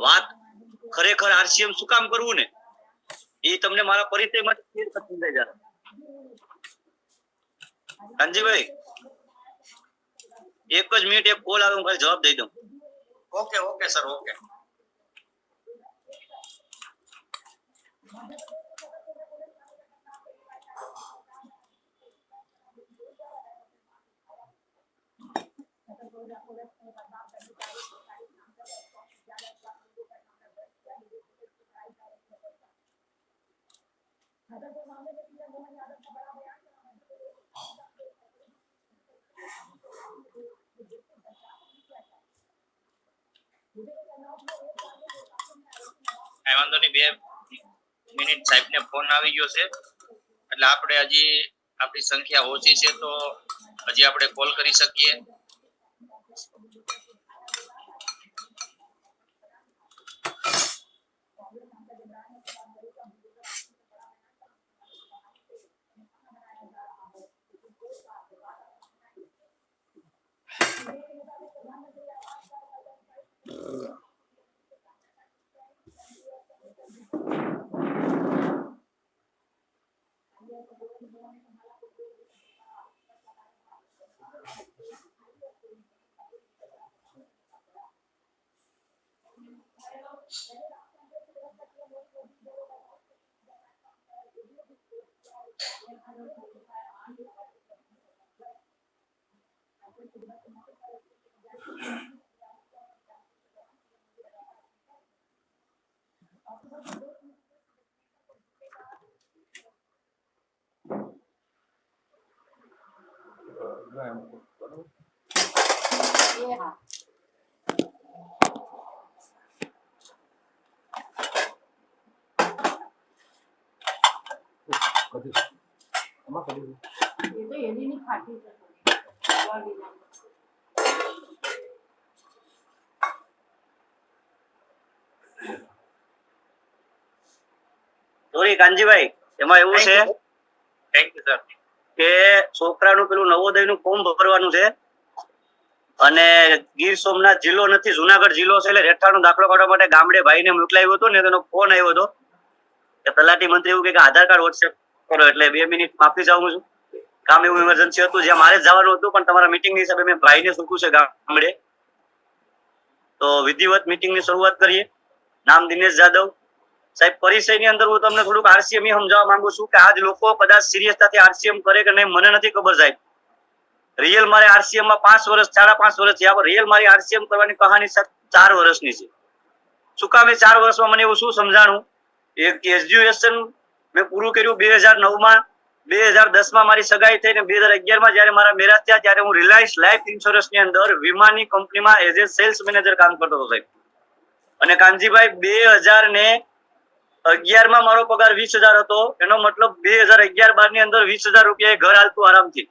વાત ખરેખર આરસીએમ શું કામ કરવું ને એ તમને મારા પરિચયમાં સમજાઈ જશે. કાનજીભાઈ એક જ મિનિટ, એક કોલ આવે, હું ખાલી જવાબ દઈ દઉં. Okay okay sir, okay. વાંધો નહીં, 2 મિનિટ સાહેબને ફોન આવી ગયો છે એટલે આપણે હજી આપણી સંખ્યા ઓછી છે તો હજી આપણે કોલ કરી શકીએ. કાનજીભાઈ એમાં એવું છે, થેન્ક યુ સર, કે છોકરાનું પેલું નવોદયનું ફોર્મ ભરવાનું છે અને ગીર સોમનાથ જિલ્લો નથી, જુનાગઢ જિલ્લો છે, એટલે રેઠાનો દાખલો કાઢવા માટે ગામડે ભાઈને મોકલાવ્યો હતો ને તેનો ફોન આવ્યો હતો કે તલાટી મંત્રી એવું કે આધાર કાર્ડ વોટ્સએપ કરો, એટલે 2 મિનિટ માફી ચાહું છું. કામ એવું ઇમરજન્સી હતું જ્યાં મારે જવાનું હતું, પણ તમારા મીટિંગની હિસાબે મેં ભાઈને સૂક્યું છે ગામડે. તો વિધિવત મીટિંગની શરૂઆત કરીએ. નામ દિનેશ જાદવ. સાહેબ પરિચયની અંદર હું તમને થોડુંક આરસીએમ સમજાવવા માંગુ છું કે આજ લોકો કદાચ સિરિયસતાથી આરસીએમ કરે કે નહીં મને નથી ખબર સાહેબ. રિયલ મારે આરસીએમ માં 5 વર્ષ 5.5 વર્ષ થયા, રિયલ મારી આરસીએમ કરવાની કહાની 4 વર્ષની છે. શું કામ એ 4 વર્ષમાં મને એવું શું સમજાણું, એક ગ્રેજ્યુએશન મેં પૂરું કર્યું 2009 માં, 2010 માં મારી સગાઈ થઈ ને 2011 માં જયારે મારા મેરેજ થયા ત્યારે હું રિલાયન્સ લાઈફ ઇન્સ્યોરન્સની અંદર વીમાની કંપનીમાં એઝ એ સેલ્સ મેનેજર કામ કરતો હતો સાહેબ. અને કાનજીભાઈ 2011 માં મારો પગાર 20,000 હતો, એનો મતલબ 2011-12 ની અંદર 20,000 રૂપિયા ઘર હાલતું આરામથી.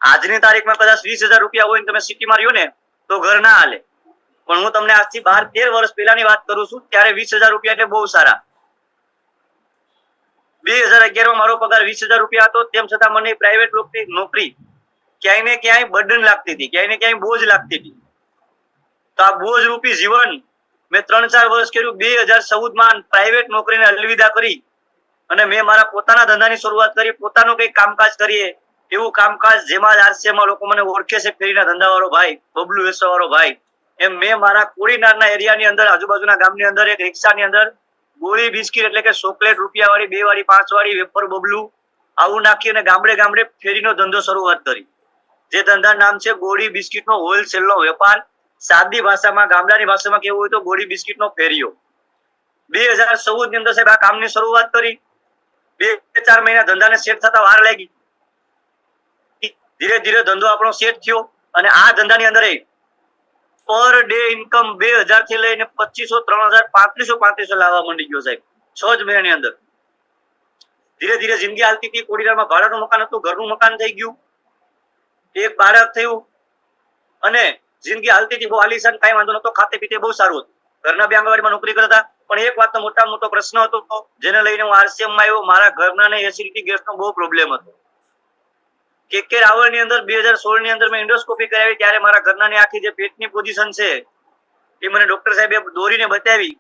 આજની તારીખમાં કદાચ 20,000 રૂપિયા હોય તમે સિટીમાં રહ્યો ને તો ઘર ના હાલે, પણ હું તમને આજથી 12-13 વર્ષ પહેલાની વાત કરું છું, ત્યારે 20,000 રૂપિયા એટલે બહુ સારા. 2011 માં મારો પગાર 20,000 રૂપિયા હતો, તેમ છતાં મને પ્રાઇવેટ નોકરી ક્યાંય ને ક્યાંય બર્ડન લાગતી હતી, ક્યાંય ને ક્યાંય બોજ લાગતી હતી. તો આ બોજ રૂપી જીવન મેં 3-4 વર્ષ કર્યું. 2014 માં પ્રાઇવેટ નોકરીને અલવિદા કરી અને મેં મારા પોતાના ધંધાની શરૂઆત કરી, પોતાનું કંઈક કામકાજ કરીએ એવું કામકાજ જેમાં આરસીએમમાં લોકો મને ઓળખે છે, ફેરીના ધંધાવાળો ભાઈ, બબલુ વેચવાવાળો ભાઈ. એમ મેં મારા કોડીનારના એરિયાની અંદર, આજુબાજુના ગામની અંદર એક રિક્ષાની અંદર ગોળી બિસ્કીટ એટલે કે ચોકલેટ રૂપિયાવાળી, 2 વાળી, 5 વાળી, વેફર, બબલુ આવું નાખી અને ગામડે ગામડે ફેરીનો ધંધો શરૂઆત કરી. જે ધંધાનું નામ છે ગોળી બિસ્કીટનો હોલસેલનો વેપાર. સાદી ભાષામાં, ગામડાની ભાષામાં કેવું હોય તો ગોળી બિસ્કીટનો ફેરિયો. 2014 ની અંદર સાહેબ આ કામની શરૂઆત કરી. 2-4 મહિના ધંધાને સેટ થતા વાર લાગી. ધીરે ધીરે ધંધો આપણો સેટ થયો અને આ ધંધાની અંદર પર ડે ઇન્કમ 2,000 થી લઈને 2,500, 3,000, 3,500 લાવવા માંડી ગયો સાહેબ 6 જ મહિનાની અંદર. ધીરે ધીરે જિંદગી હાલતી હતી. કોડીનારમાં ભાડાનું મકાન હતું, ઘરનું મકાન થઈ ગયું, એક બાળક થયું અને જિંદગી હાલતી હતી. બહુ આલીશાન, કાંઈ વાંધો નતો, ખાતે પીતે બહુ સારું હતું. ઘરના બે આંગણવાડીમાં નોકરી કરતા, પણ એક વાતનો મોટામાં મોટો પ્રશ્ન હતો જેને લઈને હું આરસીએમ માં આવ્યો. મારા ઘરના એસિડિટી ગેસનો બહુ પ્રોબ્લેમ હતો. કે રાવળની અંદર 2016 ની અંદર મેં એન્ડોસ્કોપી કરાવી ત્યારે મારા ઘરના આખી જે પેટની પોઝિશન છે એ મને ડોક્ટર સાહેબે દોરીને બતાવી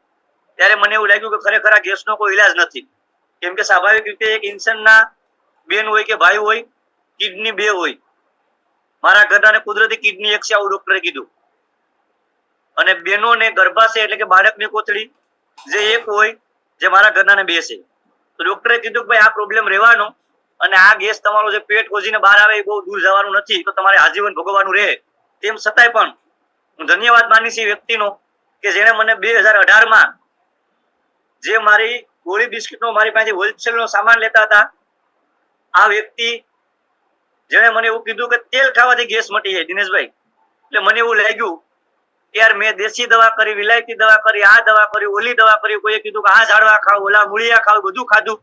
ત્યારે મને એવું લાગ્યું કે ખરેખર આ ગેસનો કોઈ ઈલાજ નથી. કેમ કે સ્વાભાવિક રીતે એક ઇન્સાનના બેન હોય કે ભાઈ હોય, કિડની બે હોય. મારા ઘરનાને કુદરતી કિડની એક છે આવું ડોક્ટરે કીધું, અને બેનોને ગર્ભાશય એટલે કે બાળકની કોથળી જે એક હોય, જે મારા ઘરનાને બે છે. તો ડોક્ટરે કીધું કે ભાઈ આ પ્રોબ્લેમ રહેવાનો, અને આ ગેસ તમારો જે પેટ ખોજીને બહાર આવે એ બહુ દૂર જવાનું નથી, તો તમારે આજીવન ભોગવવાનું રહે. તેમ છતાંય પણ હું ધન્યવાદ માનીશ એ વ્યક્તિનો કે જેણે મને 2018માં જે મારી ગોળી બિસ્કિટનો મારી પાસે હોલસેલનો સામાન લેતા હતા, આ વ્યક્તિ જેણે મને એવું કીધું કે તેલ ખાવાથી ગેસ મટી જાય દિનેશભાઈ. એટલે મને એવું લાગ્યું યાર મેં દેશી દવા કરી, વિલાયતી દવા કરી, આ દવા કરી, ઓલી દવા કરી, કોઈએ કીધું કે આ ઝાડવા ખાવ, ઓલા મૂળિયા ખાવ, બધું ખાધું,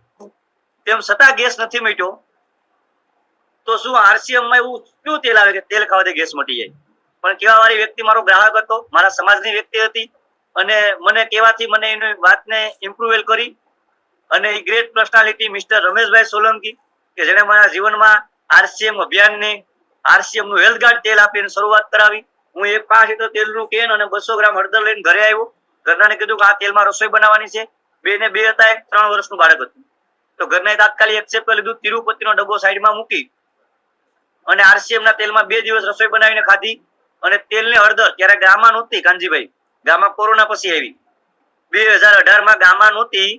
તેમ છતાં ગેસ નથી મટ્યો. તો શું RCM માં એવું શું તેલ આવે કે તેલ ખાવાથી ગેસ મટી જાય? પણ કેવા વાળી વ્યક્તિ મારો ગ્રાહક હતો, મારા સમાજની વ્યક્તિ હતી, અને મને કહેવાથી મને એની વાતને ઇમ્પ્રુવેલ કરી. અને એ great personality mister Rameshbhai Solanki કે જેણે મારા જીવનમાં RCM અભિયાનની RCM નું હેલ્થ ગાર્ડ તેલ આપીને શરૂઆત કરાવી. હું 5 લીટર તેલનું કેન અને 200 ગ્રામ હળદર લઈને ઘરે આવ્યો. ઘરનાને કીધું કે આ તેલમાં રસોઈ બનાવવાની છે. 2 ને 2 હતા, 3 વર્ષનું બાળક હતું. તો ઘરને તાત્કાલિક એક્સેપ્ટ કરી લીધું. તિરુપતિનો ડબ્બો સાઈડમાં મૂકી અને RCM ના તેલમાં 2 દિવસ રસોઈ બનાવીને ખાધી. અને તેલને હળદર ત્યારે ગામા નહોતી કાનજીભાઈ, ગામા કોરોના પછી આવી. 2018માં ગામા નહોતી,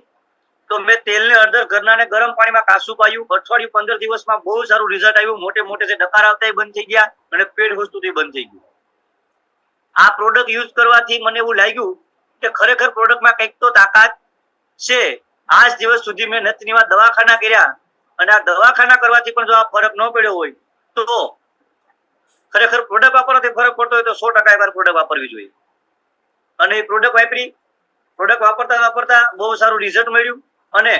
તો મેં તેલને હળદર ઘરનાને ગરમ પાણીમાં કાસું પાયું. અઠવાડિયું 15 દિવસમાં બહુ સારું રિઝલ્ટ આવ્યું. મોટે મોટે જે ડકાર આવતા એ બંધ થઈ ગયા અને પેટ વસ્તુથી બંધ થઈ ગયું. આ પ્રોડક્ટ યુઝ કરવાથી મને એવું લાગ્યું કે ખરેખર પ્રોડક્ટમાં કંઈક તો તાકાત છે. આજ દિવસ સુધી મેં નતનીવા દવાખાના કર્યા, અને આ દવાખાના કરવાથી પણ જો આ ફરક ન પડ્યો હોય તો ખરેખર પ્રોડક્ટ વાપરવાથી ફરક પડતો હોય તો 100% એકવાર પ્રોડક્ટ વાપરવી જોઈએ. અને એ પ્રોડક્ટ વાપરી, પ્રોડક્ટ વાપરતા વાપરતા બહુ સારું રિઝલ્ટ મળ્યું. અને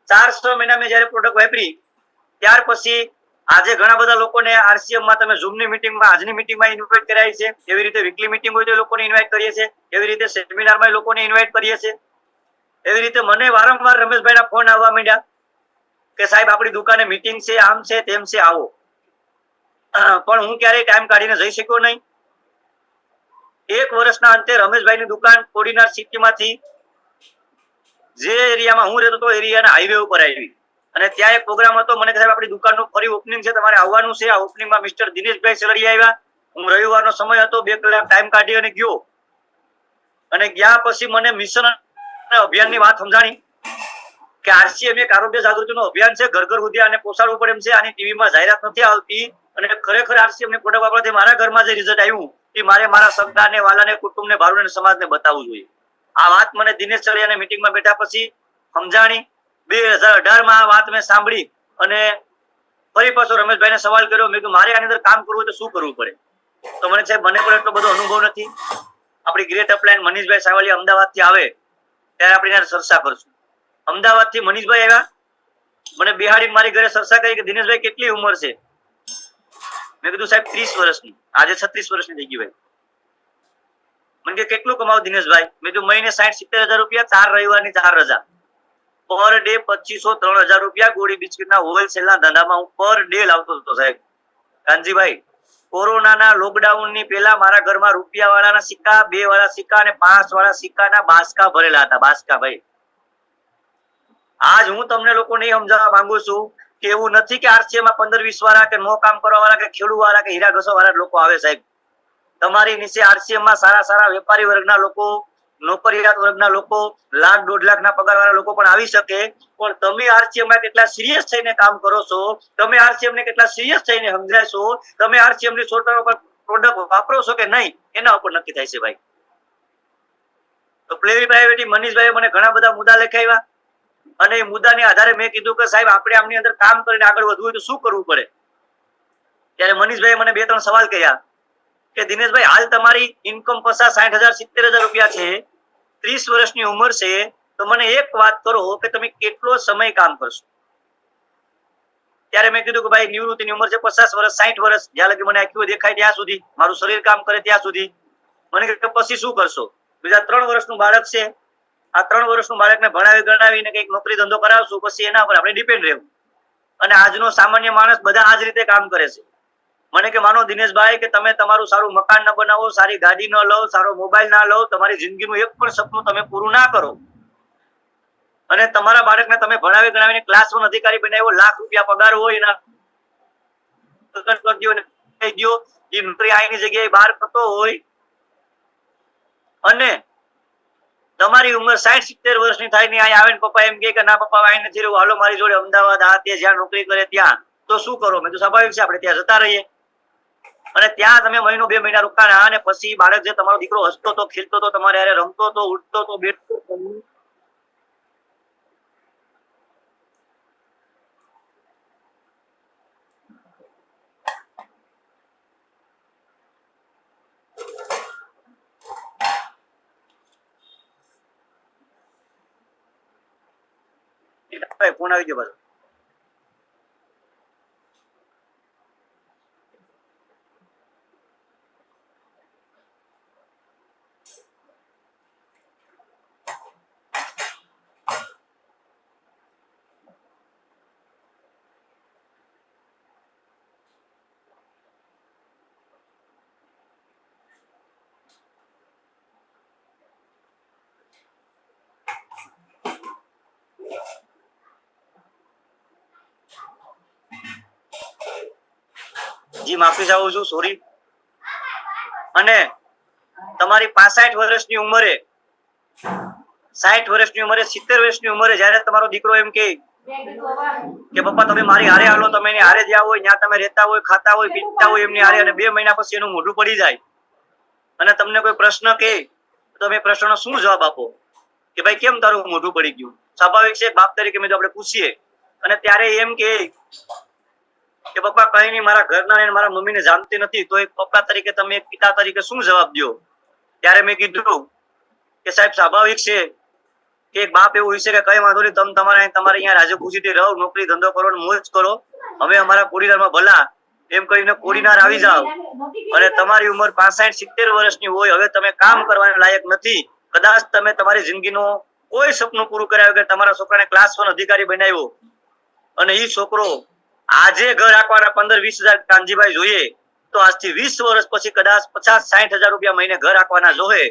4-6 મહિના મેં જયારે પ્રોડક્ટ વાપરી ત્યાર પછી આજે ઘણા બધા લોકોને RCM માં તમે ઝૂમ ની મીટિંગમાં, આજની મીટિંગમાં ઇન્વાઇટ કરાય છે. એવી રીતે વીકલી મીટિંગ હોય તો એ લોકોને ઇન્વાઇટ કરીએ છીએ. એવી રીતે સેમિનારમાં એ લોકોને ઇન્વાઇટ કરીએ છીએ. એવી રીતે મને વારંવાર રમેશભાઈના ફોન આવવા માંડ્યા કે સાહેબ આપણી દુકાને મીટિંગ છે, આમ છે, તેમ છે, આવો. પણ હું ક્યારેય ટાઈમ કાઢીને જઈ શક્યો નહીં. 1 વર્ષના અંતે રમેશભાઈની દુકાન કોડીનાર સિટીમાંથી જે એરિયામાં હું રહેતો હતો એરિયાના હાઈવે ઉપર આવી, અને ત્યાં એક પ્રોગ્રામ હતો. મને સાહેબ આપણી દુકાનનું ફરી ઓપનિંગ છે, તમારે આવવાનું છે. આ ઓપનિંગમાં મિસ્ટર દિનેશભાઈ સરડિયા આવ્યા. હું રવિવારનો સમય હતો, 2 કલાક ટાઈમ કાઢી અને ગયો. અને ગયા પછી મને મિશન અભિયાનની વાત સમજાણી કે RCM એક આરોગ્ય જાગૃતિનું અભિયાન છે, ઘર ઘર સુધી આને પહોંચાડવું પડે એમ છે. આની ટીવીમાં જાહેરાત નથી આવતી, અને ખરેખર RCM ની પ્રોડક્ટ વાપરવાથી મારા ઘરમાં જે રિઝલ્ટ આવ્યું એ મારે મારા સગાને, વાલાને, કુટુંબને, ભારુને, સમાજને બતાવવું જોઈએ. આ વાત મને દિનેશ ચડિયાને મીટિંગમાં બેઠા પછી સમજાણી. 2018માં આ વાત મેં સાંભળી અને ફરી પાછો રમેશભાઈને સવાલ કર્યો. મેં કીધું મારે આની અંદર કામ કરવું હોય તો શું કરવું પડે? તો મને સાહેબ મને પણ એટલો બધો અનુભવ નથી. આપણી ગ્રેટ અપલાયન મનીષભાઈ સાવલિયા અમદાવાદથી આવે ત્યારે આપણે એને ચર્ચા કરશું. અમદાવાદથી મનીષભાઈ આવ્યા, મને બિહાડીને મારી ઘરે ચર્ચા કરી કે દિનેશભાઈ કેટલી ઉંમર છે? મેં કીધું સાહેબ 30 વર્ષની. આજે 36 વર્ષની થઈ ગઈ ભાઈ. મને કે કેટલું કમાવ દિનેશભાઈ? મેં કીધું મહિને 60-70 હજાર રૂપિયા, 4 રવિવારની 4 રજા, પર ડે 2500-3000 રૂપિયા ગોળી બિસ્કિટના હોલસેલના ધંધામાં હું પર ડે લાવતો હતો સાહેબ. કાનજીભાઈ, કોરોનાના લોકડાઉનની પહેલા મારા ઘરમાં રૂપિયા વાળાના સિક્કા, 2 વાળા સિક્કા અને 5 વાળા સિક્કાના બાસકા ભરેલા હતા. બાસકા ભાઈ. આજ હું તમને લોકોને સમજાવવા માંગુ છું કે એવું નથી કે RCM માં 15-20 વાળા કે નો કામ કરવા વાળા કે ખેડૂત વાળા કે હીરા ઘસવા વાળા લોકો આવે સાહેબ. તમારી નીચે RCM માં સારા સારા વેપારી વર્ગના લોકો, નોકરિયાત વર્ગના લોકો, 1-1.5 લાખના પગાર વાળા લોકો પણ આવી શકે. પણ તમે RCM માં કેટલા સિરિયસ થઈને કામ કરો છો, તમે RCM ને કેટલા સિરિયસ થઈને સમજાય છો, તમે RCM ની સોટરો પર પ્રોડક્ટ વાપરો છો કે નહીં, એના ઉપર નક્કી થાય છે ભાઈ. તો પ્રાયોરિટી મનીષભાઈએ મને ઘણા બધા મુદ્દા લખાવ્યા, અને એ મુદ્દાની આધારે મેં કીધું કે સાહેબ આપણે આમની અંદર કામ કરીને આગળ વધવું હોય તો શું કરવું પડે? ત્યારે મનીષભાઈએ મને 2-3 સવાલ કર્યા કે દિનેશભાઈ હાલ તમારી ઇન્કમ 50-60 હજાર 70 હજાર રૂપિયા છે, 30 વર્ષની ઉંમર છે, તો મને એક વાત કરો કે તમે કેટલો સમય કામ કરશો? ત્યારે મેં કીધું કે ભાઈ નિવૃત્તિની ઉંમર છે 50 વર્ષ, 60 વર્ષ, જ્યાં લગી મને આખું દેખાય ત્યાં સુધી, મારું શરીર કામ કરે ત્યાં સુધી. મને કે પછી શું કરશો? બીજા 3 વર્ષનું બાળક છે, આ 3 વર્ષનું બાળકને ભણાવી ગણાવીને કંઈક નોકરી ધંધો કરાવશું, પછી એના પર આપણે ડિપેન્ડ રહેવું. અને આજનો સામાન્ય માણસ બધા આ જ રીતે કામ કરે છે. મને કે માનો દિનેશભાઈ કે તમે તમારું સારું મકાન ન બનાવો, સારી ગાડી ન લો, સારો મોબાઈલ ના લો, તમારી જિંદગીનું એક પણ સપનું તમે પૂરું ના કરો અને તમારા બાળકને તમે ભણાવી ગણાવીને ક્લાસ 1 અધિકારી બનાવ્યો, લાખ રૂપિયા પગાર હોય એના નોકરી આઈની જગ્યાએ બહાર કરતો હોય અને તમારી ઉંમર 60-70 વર્ષની થાય ને અહીં આવે ને પપ્પા એમ કે ના પપ્પા અહીં નથી રહેવું, હાલો મારી જોડે અમદાવાદ આ તે જ્યાં નોકરી કરે ત્યાં, તો શું કરો? મેં તો સ્વાભાવિક છે આપણે ત્યાં જતા રહીએ અને ત્યાં તમે મહિનો 2 મહિના રોકાણા અને પછી બાળક જે તમારો દીકરો હસતો તો, ખીલતો તો, તમારે હારે રમતો તો, ઉઠતો તો, બેઠતો તો, ફોન આવી ગયો પાછો. જી માફી ચાહું છું, સોરી. અને તમારી 65 વર્ષની ઉંમરે, 60 વર્ષની ઉંમરે, 70 વર્ષની ઉંમરે જયારે તમારો દીકરો એમ કે પપ્પા તમે મારી હારે હાલો, તમે એની હારે જ્યાં હોય ત્યાં તમે રહેતા હોય, ખાતા હોય, પીતા હોય એમની હારે, અને 2 મહિના પછી એનું મોઢું પડી જાય અને તમને કોઈ પ્રશ્ન કે તમે પ્રશ્નનો શું જવાબ આપો કે ભાઈ કેમ તારું મોઢું પડી ગયું? સ્વાભાવિક છે, બાપ તરીકે મેં આપણે પૂછીએ અને ત્યારે એમ કે પપ્પા કઈ નહીં, મારા ઘરના ને મારા મમ્મીને જાણતી નથી, તો એક પપ્પા તરીકે તમે એક પિતા તરીકે શું જવાબ દો? ત્યારે મેં કીધું કે સાહેબ સ્વાભાવિક છે કે એક બાપ એવું હોય છે કે કઈ વાંધો નહીં, તમે તમારે અહીંયા રાજી ખુશીથી રહો, નોકરી ધંધો કરો, મોજ કરો, હવે અમારા કોડીનારમાં ભલા એમ કરીને કોડીનાર આવી જાઓ અને તમારી ઉંમર 65-70 વર્ષની હોય, હવે તમે કામ કરવાના લાયક નથી, કદાચ તમે તમારી જિંદગીનો કોઈ સપનું પૂરું કર્યા વગર તમારા છોકરાને ક્લાસ 1 અધિકારી બનાવ્યો અને એ છોકરો આજે ઘર રાખવાના 15-20 હજાર કાનજીભાઈ જોઈએ તો આજથી 20 વર્ષ પછી કદાચ 50-60 હજાર રૂપિયા મહિને ઘર રાખવાના જોહે,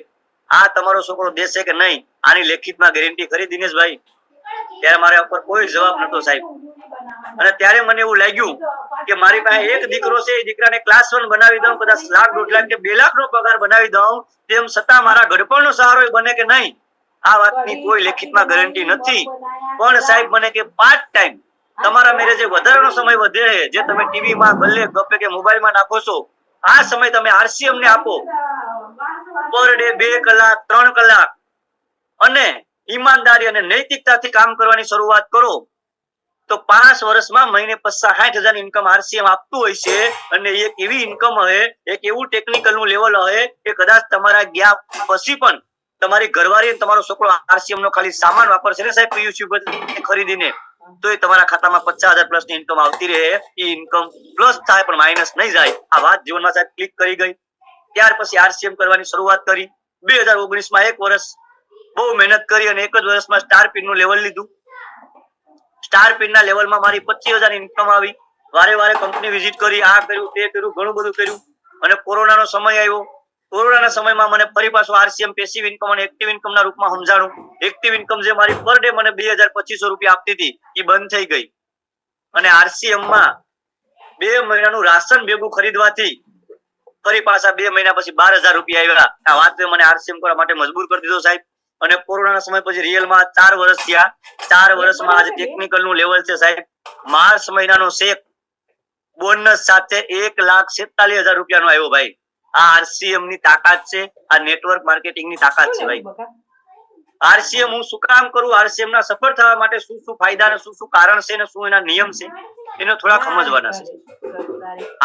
આ તમારો છોકરો દેશે કે નહીં? આની લેખિતમાં ગેરંટી ખરી દિનેશભાઈ? ત્યારે મારા ઉપર કોઈ જવાબ નતો સાહેબ. અને ત્યારે મને એવું લાગ્યું કે મારી પાસે એક દીકરો છે, એ દીકરાને ક્લાસ 1 બનાવી દઉં, કદાચ લાખ, 1.5 લાખ કે 2 લાખ નો પગાર બનાવી દઉં, તેમ છતાં મારા ઘડપણનો સહારો બને કે નહીં, આ વાતની કોઈ લેખિતમાં ગેરંટી નથી. પણ સાહેબ મને કે પાર્ટ ટાઈમ તમારા મેરેજે વધારાનો સમય વધે જે તમે ટીવી માં, ગલ્લે, ગપ્પે કે મોબાઈલ માં નાખો છો, આ સમય તમે આરસીએમ ને આપો, પર ડે 2 કલાક 3 કલાક, અને ઈમાનદારી અને નૈતિકતાથી કામ કરવાની શરૂઆત કરો તો 5 વર્ષમાં મહિને 50-60 હજાર ઇન્કમ આરસીએમ આપતું હોય છે. અને એક એવી ઇન્કમ હશે, એક એવું ટેકનિકલ નું લેવલ હશે કે કદાચ તમારા ગયા પછી પણ તમારી ઘરવાળી તમારો છોકરો આરસીએમ નો ખાલી સામાન વાપરશે ને સાહેબ, પીયુસી ખરીદીને, તો એ તમારા ખાતામાં 50,000 પ્લસ ની ઇન્કમ આવતી રહે. એ ઇન્કમ પ્લસ થાય પણ માઇનસ નહીં જાય. આ વાત જીવનમાં સાહેબ ક્લિક કરી ગઈ. ત્યાર પછી આરસીએમ કરવાની શરૂઆત કરી. 2019 માં 1 વર્ષ બહુ મહેનત કરી અને 1 જ વર્ષમાં સ્ટાર પિન નું લેવલ લીધું. સ્ટાર પિન ના લેવલમાં મારી 25,000 ઇન્કમ આવી. વારે વારે કંપની વિઝિટ કરી, આ કર્યું, તે કર્યું, ઘણું બધું કર્યું. અને કોરોનાનો સમય આવ્યો. કોરોનાના સમયમાં મને ફરી પાછું આરસીએમ પેસિવ ઇન્કમ અને એક્ટિવ ઇન્કમ ના રૂપમાં સમજાણું. એક્ટિવ ઇન્કમ જે મારી પર ડે મને 2,200 રૂપિયા આપતી હતી, એ બંધ થઈ ગઈ. અને આરસીએમ માં 2 મહિનાનું રાશન ભેગું ખરીદવાથી ફરી પાછા 2 મહિના પછી 12,000 રૂપિયા આવ્યા. આ વાત મને આરસીએમ કરવા માટે મજબૂર કરી દીધો સાહેબ. અને કોરોનાના સમય પછી રિયલમાં 4 વર્ષ થયા. 4 વર્ષમાં આજે ટેકનિકલ નું લેવલ છે સાહેબ. માર્ચ મહિનાનો ચેક બોનસ સાથે 1,47,000 રૂપિયાનો આવ્યો ભાઈ. આ આરસીએમ ની તાકાત છે, આ નેટવર્ક માર્કેટિંગ ની તાકાત છે ભાઈ. આરસીએમ હું શું કામ કરું, આરસીએમ ના સફળ થવા માટે શું શું ફાયદા અને શું શું કારણ છે અને શું એના નિયમ છે, એને થોડા સમજવાના છે.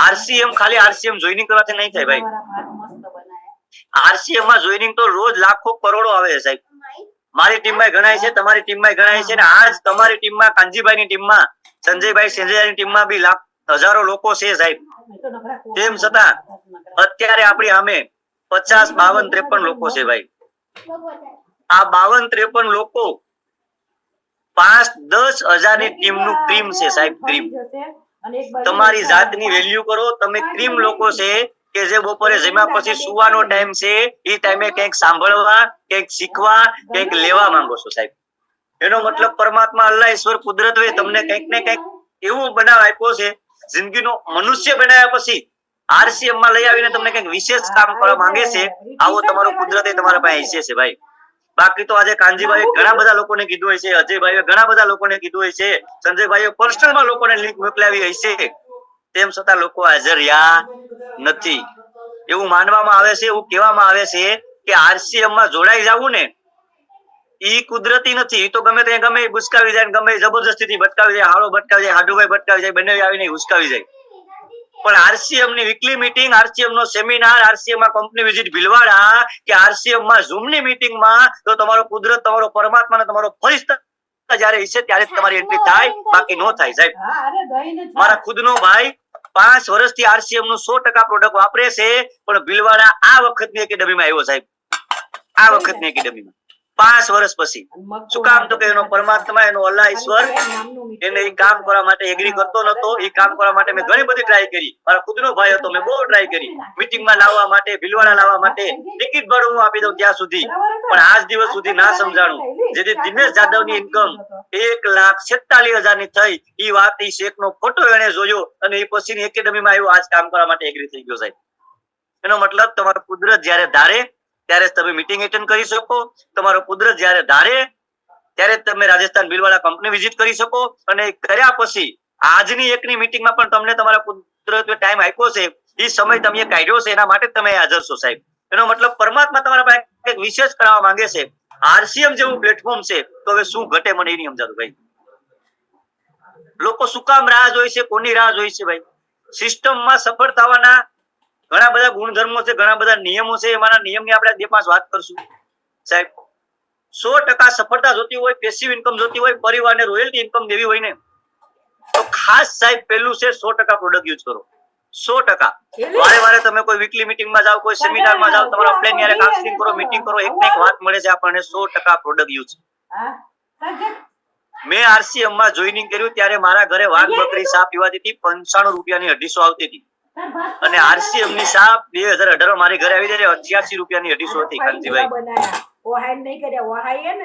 આરસીએમ ખાલી આરસીએમ જોઈનિંગ કરવાથી નહીં થાય ભાઈ. આરસીએમ માં જોઈનિંગ તો રોજ લાખો કરોડો આવે છે સાહેબ. મારી ટીમમાં ગણાય છે, તમારી ટીમમાં ગણાય છે, અને આજ તમારી ટીમમાં, કાનજીભાઈ ની ટીમમાં, સંજયભાઈ સેંજરિયાની ટીમમાં બી હજારો લોકો છે સાહેબ. તેમ છતાં અત્યારે આપણી સામે 50, 52, 53 લોકો છે ભાઈ. આ 52, 53 લોકો 5-10 હજારની ટીમનું ક્રીમ છે સાહેબ, ક્રીમ. તમારી જાતની વેલ્યુ કરો. તમે ક્રીમ લોકો છે કે જે બપોરે જમ્યા પછી સુવાનો ટાઈમ છે એ ટાઈમે કંઈક સાંભળવા, કંઈક શીખવા, કંઈક લેવા માંગો છો સાહેબ. એનો મતલબ પરમાત્મા અલ્લાહ ઈશ્વર કુદરતે તમને કંઈક ને કંઈક એવું બનાવ આપ્યો છે, જિંદગીનો મનુષ્ય બનાવ્યા પછી આરસીએમ માં લઈ આવીને તમને કંઈક વિશેષ કામ કરવા માંગે છે. આવો તમારો કુદરતે તમારા પાસે હિસ્સે છે ભાઈ. બાકી તો આજે કાનજીભાઈ ઘણા બધા લોકોને કીધું હોય છે, અજયભાઈએ ઘણા બધા લોકોને કીધું હોય છે, સંજયભાઈએ પર્સનલમાં લોકોને લિંક મોકલાવી હોય છે, તેમ છતાં લોકો હાજર રહ્યા નથી. એવું માનવામાં આવે છે, એવું કહેવામાં આવે છે કે આરસીએમ માં જોડાઈ જવું ને ઈ કુદરતી નથી. તો ગમે તે ગમે ભટકાવી જાય, ગમે જબરજસ્તીથી ભટકાવી જાય, હાળો ભટકાવી જાય, હાડુભાઈ ભટકાવી જાય, બંને આવીને હુસકાવી જાય. પણ આરસીએમ ની વીકલી મીટિંગ, આરસીએમ નો સેમિનાર, આરસીએમ માં કંપની વિઝિટ ભીલવાડા કે આરસીએમ માં ઝૂમ ની મીટિંગ માં તો તમારો કુદરત, તમારો પરમાત્મા ને તમારો ફરિશ્તા જ્યારે હશે ત્યારે તમારી એન્ટ્રી થાય, બાકી નો થાય સાહેબ. મારા ખુદનો ભાઈ 5 વર્ષથી આરસીએમ નું 100% પ્રોડક્ટ વાપરે છે, પણ ભીલવાડા આ વખતની એકેડમીમાં આવ્યો સાહેબ. આ વખતની એકેડમીમાં 5 વર્ષ પછી. શું કામ? તો કે એનો પરમાત્મા, એનો અલ્લાહ ઈશ્વર એને એ કામ કરવા માટે એગ્રી કરતો નતો. એ કામ કરવા માટે મેં ઘણી બધી ટ્રાય કરી. મારા ખુદનો ભાઈ હતો, મેં બહુ ટ્રાય કરી મીટિંગમાં લાવવા માટે, ભીલવાડા લાવવા માટે, ટિકિટ ભાડું હું આપી દઉં ત્યાં સુધી, પણ આજ દિવસ સુધી ના સમજાણું. જેથી દિનેશ જાદવની ઇન્કમ 1,47,000 ની થઈ, એ વાત ઈ શેખ નો ફોટો એને જોયો અને એ પછીની એકેડમીમાં આવ્યો. આજ કામ કરવા માટે એગ્રી થઈ ગયો સાહેબ. એનો મતલબ તમારો કુદરત જ્યારે ધારે ત્યારે તમે મીટિંગ એટેન્ડ કરી શકો. તમારો કુદરત જ્યારે ધારે ત્યારે તમે રાજસ્થાન ભીલવાડા કંપની વિઝિટ કરી શકો. અને કર્યા પછી આજની એકની મીટિંગમાં પણ તમને તમારા કુદરતે ટાઈમ આપ્યો છે, એ સમય તમે કાઢ્યો છે, એના માટે તમે હાજર છો સાહેબ. એનો મતલબ પરમાત્મા તમારા પાસે એક વિશેષ કરાવવા માંગે છે. આરસીએમ જેવું પ્લેટફોર્મ છે, તો હવે શું ઘટે મને એ નહીં સમજાતું ભાઈ. લોકો શું કામ રાહ જોઈ છે, કોની રાહ જોઈ છે ભાઈ? સિસ્ટમમાં સફળ થવાના ઘણા બધા ગુણધર્મો છે, ઘણા બધા નિયમો છે. એમાંના નિયમની આપણે 2-5 વાત કરશું સાહેબ. 100% સફળતા જોતી હોય, પેસિવ ઇન્કમ જોતી હોય, પરિવારને રોયલ્ટી ઇન્કમ દેવી હોય ને, તો ખાસ સાહેબ પહેલું છે 100% પ્રોડક્ટ યુઝ કરો. 100%. વારે તમે કોઈ વીકલી મીટિંગમાં જાઓ, કોઈ સેમિનારમાં જાઓ, તમારા પ્લેન યારે કાઉન્સેલિંગ કરો, મીટિંગ કરો, એક ને એક વાત મળે છે આપણને 100% પ્રોડક્ટ યુઝ. મેં આરસીએમ માં જોઈનિંગ કર્યું ત્યારે મારા ઘરે વાઘ બકરી ચા પીવાતી હતી, 95 રૂપિયાની 250 આવતી હતી. અને આરસીએમ ની ચા 2018 મારી ઘરે આવી ત્યારે 88 રૂપિયાની 250 હતી. કાંતિભાઈ,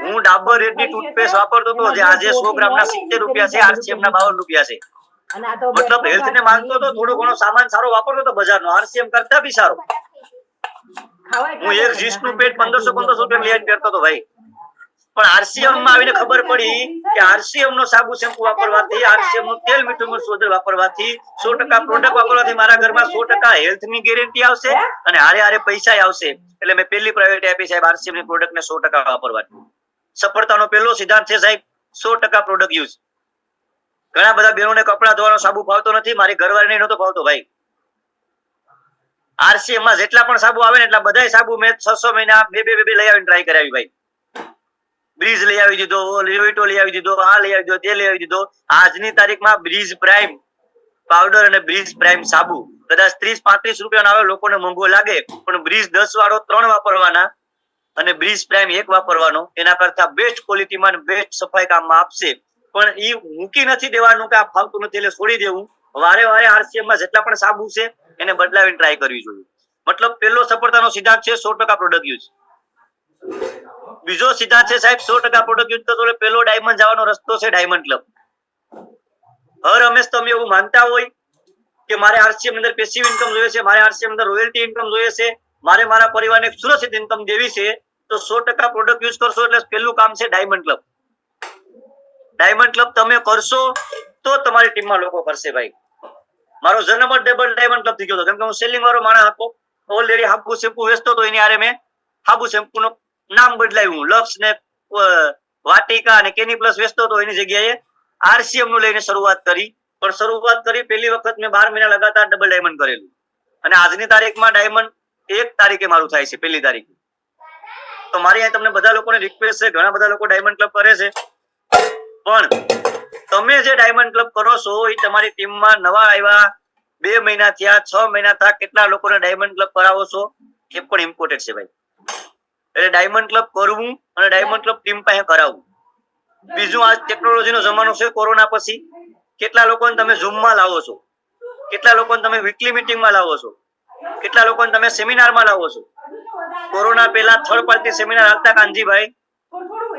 હું ડાબર રેડની ટૂથપેસ્ટ વાપરતો હતો, જે આજે 100 ગ્રામના 70 રૂપિયા છે, આરસીએમ ના 52 રૂપિયા છે. મતલબ હેલ્થ ને માનતો હતો, થોડો ઘણો સામાન સારો વાપરતો હતો બજારનો, આરસીએમ કરતા બી સારો. હું એક જીન્સ નું પેટ 1500 રૂપિયા લઈ પહેરતો હતો ભાઈ. પણ આરસીએમ માં આવીને ખબર પડી કે આરસીએમ નો સાબુ શેમ્પુ વાપરવાથી, આરસીએમ નું તેલ મીઠું મરચું વાપરવાથી, 100% પ્રોડક્ટ વાપરવાથી મારા ઘરમાં 100% હેલ્થ ની ગેરંટી આવશે અને હારે હારે પૈસા આવશે. એટલે મેં પહેલી પ્રાયોરિટી આપી સાહેબ આરસીએમ ની પ્રોડક્ટ ને 100% વાપરવાની. સફળતાનો પહેલો સિદ્ધાંત છે સાહેબ 100% પ્રોડક્ટ યુઝ. ઘણા બધા બહેનોને કપડા ધોવાનો સાબુ ભાવતો નથી, મારી ઘરવાળીને નહોતો ભાવતો ભાઈ. આરસીએમ માં જેટલા પણ સાબુ આવે ને એટલા બધા સાબુ મેં 600 મહિના બે લઈ આવીને ટ્રાય કરાવી ભાઈ. બ્રીજ લઈ આવી દીધો, લિવિટો લઈ આવી દીધો, આ લઈ આવી દીધો, તે લઈ આવી દીધો. આજની તારીખમાં બ્રીજ પ્રાઇમ પાવડર અને બ્રીજ પ્રાઇમ સાબુ કદાચ 30-35 રૂપિયાનો આવે, લોકોને મોંઘો લાગે, પણ બ્રીજ 10 વાળો 3 વાપરવાના અને બ્રીજ પ્રાઇમ 1 વાપરવાનો, એના કરતા બેસ્ટ ક્વોલિટીમાં બેસ્ટ સફાઈ કામમાં આપશે. પણ ઈ મૂકી નથી દેવાનું કે આ ફાવતું નથી એટલે છોડી દેવું. વારે વારે આરસીએમ માં જેટલા પણ સાબુ છે એને બદલાવીને ટ્રાય કરવી જોઈએ. મતલબ પહેલો સફળતાનો સિદ્ધાંત છે 100% પ્રોડક્ટ યુઝ. બીજો સિદ્ધાંત છે સાહેબ 100% પ્રોડક્ટ યુઝ તો પેલો ડાયમંડ જવાનો રસ્તો છે ડાયમંડ ક્લબ. હર હંમેશ તમે એવું માનતા હોય કે મારે આરસીએમ અંદર પેસિવ ઇન્કમ જોઈએ છે, મારે આરસીએમ અંદર રોયલ્ટી ઇન્કમ જોઈએ છે, મારે મારા પરિવારને સુરક્ષિત ઇન્કમ દેવી છે, તો 100% પ્રોડક્ટ યુઝ કરશો એટલે પહેલું કામ છે ડાયમંડ ક્લબ. ડાયમંડ ક્લબ તમે કરશો તો તમારી ટીમમાં લોકો કરશે ભાઈ. મારો જન્મ જ ડાયમંડ ક્લબ થી ગયો હતો, કેમ કે હું સેલિંગ વાળો માણસ હતો. ઓલરેડી હાબુ શેમ્પુ વેચતો હતો, એની આરે મેં હાબુ શેમ્પુ નું નામ બદલાવ્યું, લક્સ ને વાટિકા અને કેની પ્લસ વેચતો હતો, એની જગ્યાએ આરસીએમ નું લઈને શરૂઆત કરી. પણ શરૂઆત કરી પહેલી વખત મેં 12 મહિના લગાતાર ડબલ ડાયમંડ કરેલું. અને આજની તારીખમાં ડાયમંડ 1 તારીખે મારું થાય છે, પહેલી તારીખે. તો મારી અહીં તમને બધા લોકોને રિક્વેસ્ટ છે, ઘણા બધા લોકો ડાયમંડ ક્લબ કરે છે, પણ તમે જે ડાયમંડ ક્લબ કરો છો એ તમારી ટીમમાં નવા આવ્યા 2 મહિના થયા, 6 મહિના થયા, કેટલા લોકોને ડાયમંડ ક્લબ કરાવો છો એ પણ ઇમ્પોર્ટન્ટ છે ભાઈ. એટલે ડાયમંડ ક્લબ કરવું અને ડાયમંડ ક્લબ ટીમ પાસે કરાવવું. બીજું, આજ ટેકનોલોજી નો જમાનો છે, કોરોના પછી કેટલા લોકોને તમે ઝૂમમાં લાવો છો, કેટલા લોકોને તમે વીકલી મિટિંગમાં લાવો છો, કેટલા લોકોને તમે સેમિનારમાં લાવો છો. કોરોના પહેલા થર્ડ પાર્ટી સેમિનાર આવતા કાનજીભાઈ,